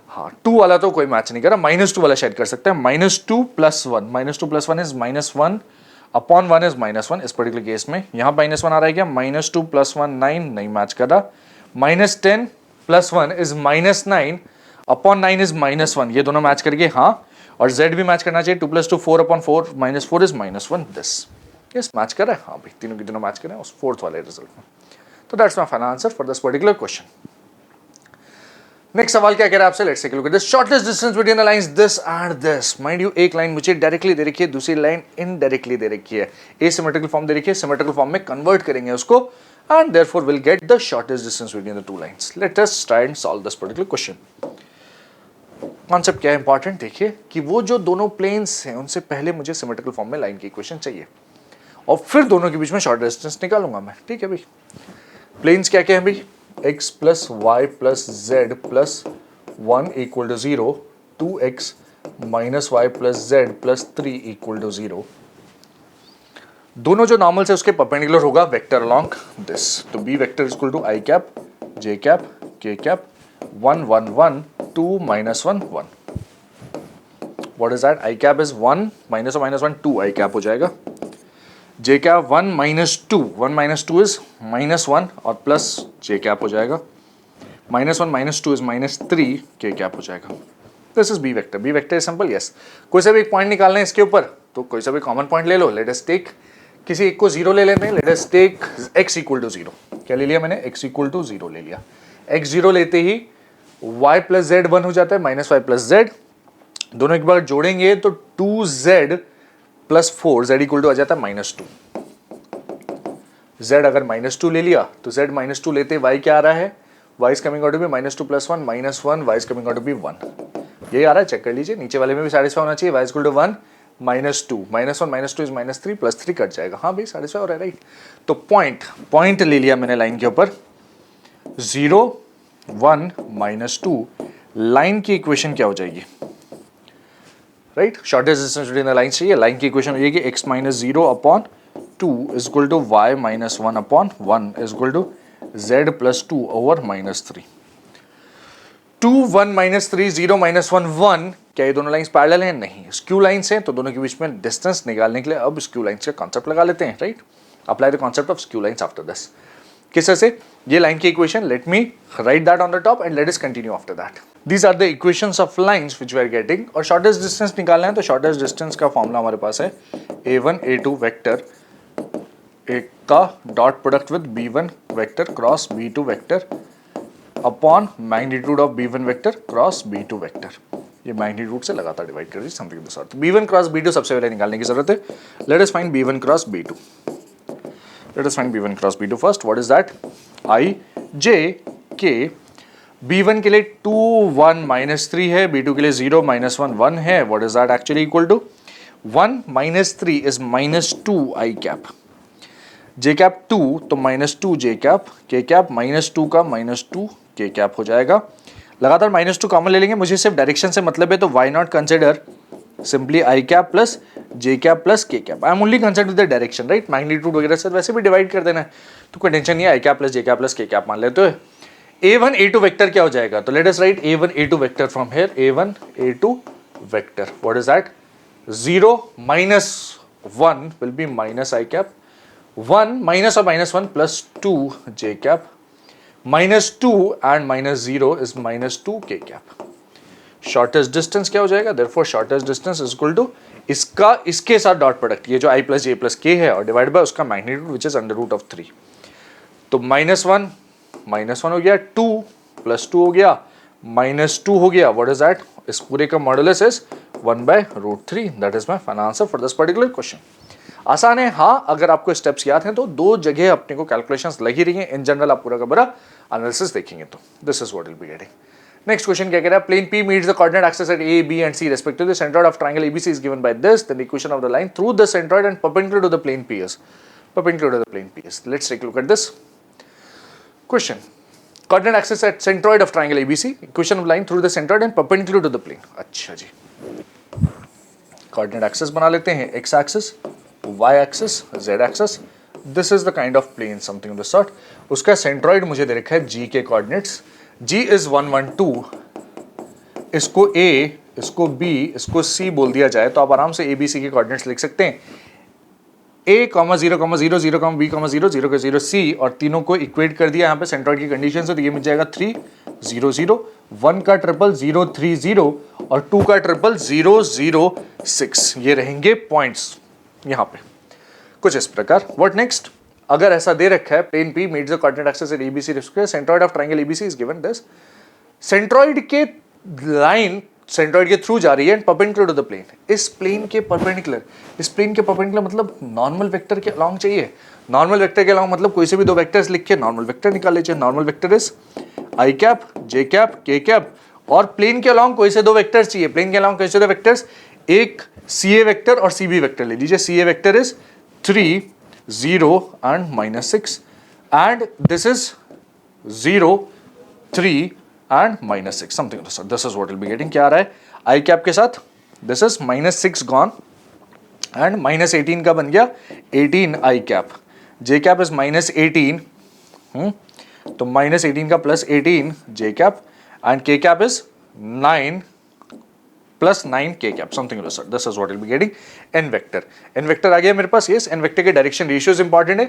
Speaker 1: हाँ 2 वाला तो कोई मैच नहीं कर रहा, -2 वाला शायद कर सकते हैं, -2 + 1, -2 + 1 इज -1 अपॉन 1 इज -1 इस पर्टिकुलर केस में। यहाँ -1 आ रहा है क्या, -2 + 1 9, नहीं मैच कर रहा, -10 + 1 इज -9 अपॉन 9 इज -1, ये दोनों मैच करके हाँ, और Z भी मैच करना चाहिए, 2 + 2 4 upon 4 -4 is -1, this yes match कर रहा है, हाँ भाई तीनों के तीनों मैच कर रहे हैं उस फोर्थ वाले रिजल्ट में। तो that's my final answer for this particular question. Next सवाल क्या कह रहा है आपसे, let's take a look at this, shortest distance between the lines this and this. Mind you एक लाइन मुझे डायरेक्टली दे रखी है, दूसरी लाइन इनडायरेक्टली दे रखी है, एसिमेट्रिकल फॉर्म दे रखी है, सिमेट्रिकल फॉर्म में कन्वर्ट करेंगे उसको and therefore we'll get the shortest distance between the two lines। Let us try and solve this particular question। Concept क्या है इंपॉर्टेंट, देखिए कि वो जो दोनों प्लेन्स हैं उनसे पहले मुझे सिमेट्रिकल फॉर्म में लाइन की इक्वेशन चाहिए और फिर दोनों के बीच में शॉर्ट डिस्टेंस निकालूंगा मैं, ठीक है भाई। प्लेन्स क्या क्या है भाई, x + y + z + 1 = 0, 2x - y + z + 3 = 0। दोनों जो नॉर्मल से उसके परपेंडिकुलर होगा वेक्टर अलोंग दिस, तो b vector is equal to i cap j cap k cap 1 1 1 2 -1 1। What is that, i cap is 1 -1 2 i cap हो जाएगा, j कैप 1 - 2 1 - 2 इज -1 और plus j cap हो जाएगा, -1 - 2 इज -3 k कैप हो जाएगा। This is b vector, b vector is simple, yes. कोई सा भी एक पॉइंट निकालना है इसके ऊपर, तो कोई सा भी कॉमन पॉइंट ले लो, लेट अस टेक किसी एक को 0 ले लेते हैं, लेट अस टेक x = 0। क्या ले लिया मैंने, x = 0 ले लिया, x 0 लेते ही y + z 1 हो जाता है, -y + z, दोनों एक बार जोड़ेंगे तो 2z + 4 z = आ जाता है -2। z अगर -2 ले लिया तो z -2 लेते y क्या आ रहा है y is coming out to be -2 + 1 -1, y is coming out to be 1. ये आ रहा है, चेक कर लीजिए, नीचे वाले में भी सेटिस्फाई होना चाहिए. y is equal to 1 -2 -1 -2 is -3 +3 cut जाएगा. हाँ भाई सेटिस्फाई हो रहा है, राइट. तो पॉइंट ले लिया मैंने लाइन के ऊपर. 0 1 -2 लाइन की इक्वेशन क्या हो जाएगी, right. Shortest distance between the lines चाहिए. लाइन की इक्वेशन हो जाएगी x - 0/2 is equal to y - 1/1 is equal to z + 2 over -3. 2 1 -3 0 -1 1. क्या ये दोनों लाइंस पैरेलल हैं? नहीं. स्क्यू लाइंस हैं, तो दोनों के बीच में डिस्टेंस निकालने के लिए अब स्क्यू लाइंस का कॉन्सेप्ट लगा लेते हैं, right. Apply the concept of skew lines after this. किस तरह से? ये लाइन की equation, late me right that on the top and let us continue after that. These are the equations of lines which we are getting. और shortest distance निकालना है, तो shortest distance का फॉर्मूला हमारे पास है a1 a2 वेक्टर एक का dot product with b1 vector cross b2 vector upon magnitude of b1 vector cross b2 vector. ये मैग्नीट्यूड से लगातार डिवाइड कर दीजिए, something of the sort. b1 cross b2 सबसे पहले निकालने की जरूरत है. Late us find b1 cross b2. Let us find b1 cross b2 first. What is that? I j k. b1 के लिए 2 1 -3 है, b2 के लिए 0 -1 1 है. What is that actually equal to? 1 -3 is -2 I cap. j cap 2 तो -2 j cap, k cap -2 का -2 k cap हो जाएगा. लगातार -2 कॉमन ले लेंगे. मुझे सिर्फ डायरेक्शन से मतलब है, तो why not consider simply I cap plus j cap plus k cap. I am only concerned with the direction, right? Magnitude वगैरह से वैसे भी डिवाइड कर देना है, तो कोई टेंशन नहीं है. I cap plus j cap plus k cap मान लेते हैं. a1 a2 वेक्टर क्या हो जाएगा? तो let us right a1 a2 vector from here. a1 a2 vector, what is that? 0 -1 will be minus I cap. 1 minus or -1 plus 2 j cap. -2 and -0 is -2 k cap. Shortest distance क्या हो जाएगा? Therefore shortest distance is equal to इसके साथ dot product, ये जो i plus j plus k है, और divide by उसका मैग्नीट्यूड विच इज √3. तो -1 हो गया, 2 + 2 हो गया, -2 हो गया. What is that? इस पूरे का modulus is 1/√3. That is my final answer for this particular question. आसान है. हाँ, अगर आपको स्टेप्स याद हैं तो दो जगह अपने को कैलकुलेशंस लगी रही हैं. इन जनरल आप पूरा का पूरा एनालिसिस देखेंगे तो this is what will be getting. Next question क्या कह रहा है? Plane P meets the coordinate axis at A, B and C respectively. The centroid of triangle ABC is given by this. Then the equation of the line through the centroid and perpendicular to the plane P is. Perpendicular to the plane P is. Let's take a look at this question. Coordinate axis at centroid of triangle ABC. Equation of line through the centroid and perpendicular to the plane. अच्छा जी. Coordinate axis बना लेते हैं. X axis, Y axis, Z axis. This is the kind of plane, something of the sort. उसका centroid मुझे दे रखा है G के coordinates. G is 1 1 2. इसको A, इसको B, इसको C बोल दिया जाए तो आप आराम से ABC के कोऑर्डिनेट्स लिख सकते हैं. A, 0 0 0 0, B, 0 0 0 C, और तीनों को इक्वेट कर दिया यहाँ पे सेंट्रॉइड की कंडीशन से, तो ये मिल जाएगा 3 0 0, 1 का ट्रिपल 0 3 0 और 2 का ट्रिपल 0 0 6. ये रहेंगे पॉइंट्स यहाँ पे कुछ इस प्रकार. What next? अगर ऐसा दे रखा है plane P meets the coordinate axis at ABC respectively, centroid of triangle ABC is given this. Centroid के लाइन सेंट्रॉइड के थ्रू जा रही है and perpendicular to the plane. इस प्लेन के परपेंडिकुलर, इस प्लेन के परपेंडिकुलर मतलब नॉर्मल वेक्टर के अलोंग चाहिए. नॉर्मल वेक्टर के अलोंग मतलब कोई से भी दो वेक्टर्स लिख के नॉर्मल वेक्टर निकाल लीजिए. Normal vector is I cap, J cap, K cap, और प्लेन के अलोंग कोई से दो वेक्टर्स चाहिए. प्लेन के अलोंग कोई से दो वेक्टर्स, एक CA वेक्टर और CB वेक्टर ले लीजिए. CA vector is 3 0 and -6 and this is 0 3 and -6, something of the sort. This is what we'll be getting. क्या आ रहा है? I cap के साथ this is -6 gone and -18 का बन गया 18 I cap. J cap is -18, तो -18 का +18 J cap and K cap is 9 plus 9 K cap, something of the sort. This is what we'll be getting. N vector. N vector आ गया मेरे पास. Yes, N vector के direction ratios important है.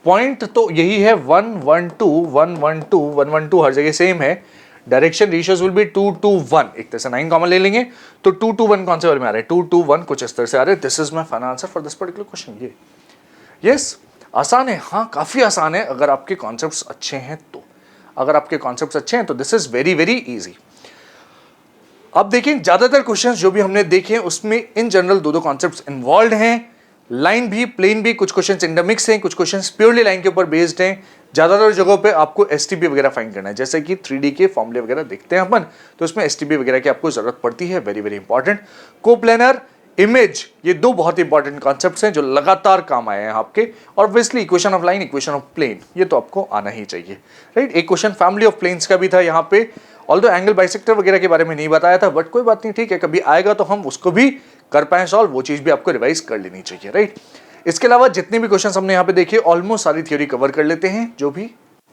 Speaker 1: Point तो यही है 1 1 2 1 1 2 1 1 2 हर जगह सेम है. Direction ratios will be 2 2 1. एक तरह से 9 कॉमन ले लेंगे तो 2 2 1 कौन से वाले में आ रहे हैं? 2 2 1 कुछ इस तरह से आ रहे हैं. This is my final answer for this particular question. ये यस आसान है. हाँ, काफी आसान है अगर आपके कॉन्सेप्ट्स अच्छे हैं तो. अगर आपके कॉन्सेप्ट्स अच्छे हैं तो this is very very easy. अब देखिए ज्यादातर क्वेश्चंस जो भी हमने देखे उसमें इन जनरल दो कॉन्सेप्ट्स इन्वॉल्व हैं. लाइन भी, प्लेन भी, कुछ क्वेश्चंस इंटरमिक्स हैं, कुछ क्वेश्चंस प्योरली लाइन के ऊपर बेस्ड हैं। ज्यादातर जगहों पे आपको एसटीपी वगैरह फाइंड करना है, जैसे कि 3D के फॉर्मूले वगैरह देखते हैं अपन, तो उसमें एसटीपी वगैरह की आपको जरूरत पड़ती है। Very very important. Coplanar, image, ये दो बहुत इंपॉर्टेंट कॉन्सेप्ट्स हैं जो लगातार काम आए हैं आपके। Obviously equation of line, equation of plane, ये तो आपको आना ही चाहिए, राइट। एक क्वेश्चन फैमिली ऑफ प्लेन्स का भी था यहाँ पे, ऑल्दो एंगल बाइसेक्टर वगैरह के बारे में नहीं बताया था, बट कोई बात नहीं, ठीक है, कभी आएगा तो हम उसको भी कर पाए सॉल्व, वो चीज भी आपको रिवाइज कर लेनी चाहिए, राइट। इसके अलावा जितने भी क्वेश्चन हमने यहाँ पे देखे ऑलमोस्ट सारी थ्योरी कवर कर लेते हैं, जो भी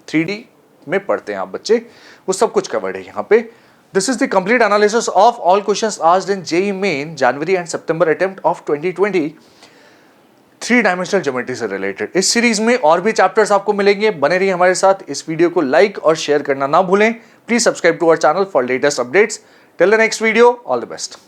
Speaker 1: 3D में पढ़ते हैं आप बच्चे, वो सब कुछ कवर्ड है यहाँ पे। This is the complete analysis of all questions asked in JEE main January and September attempt of 2020 3 dimensional geometry से रिलेटेड। इस सीरीज में और भी चैप्टर्स आपको मिलेंगे, बने रहिए हमारे साथ। इस वीडियो को लाइक और शेयर करना ना भूलें। Please subscribe to our channel for latest updates. Till the next video, all the best.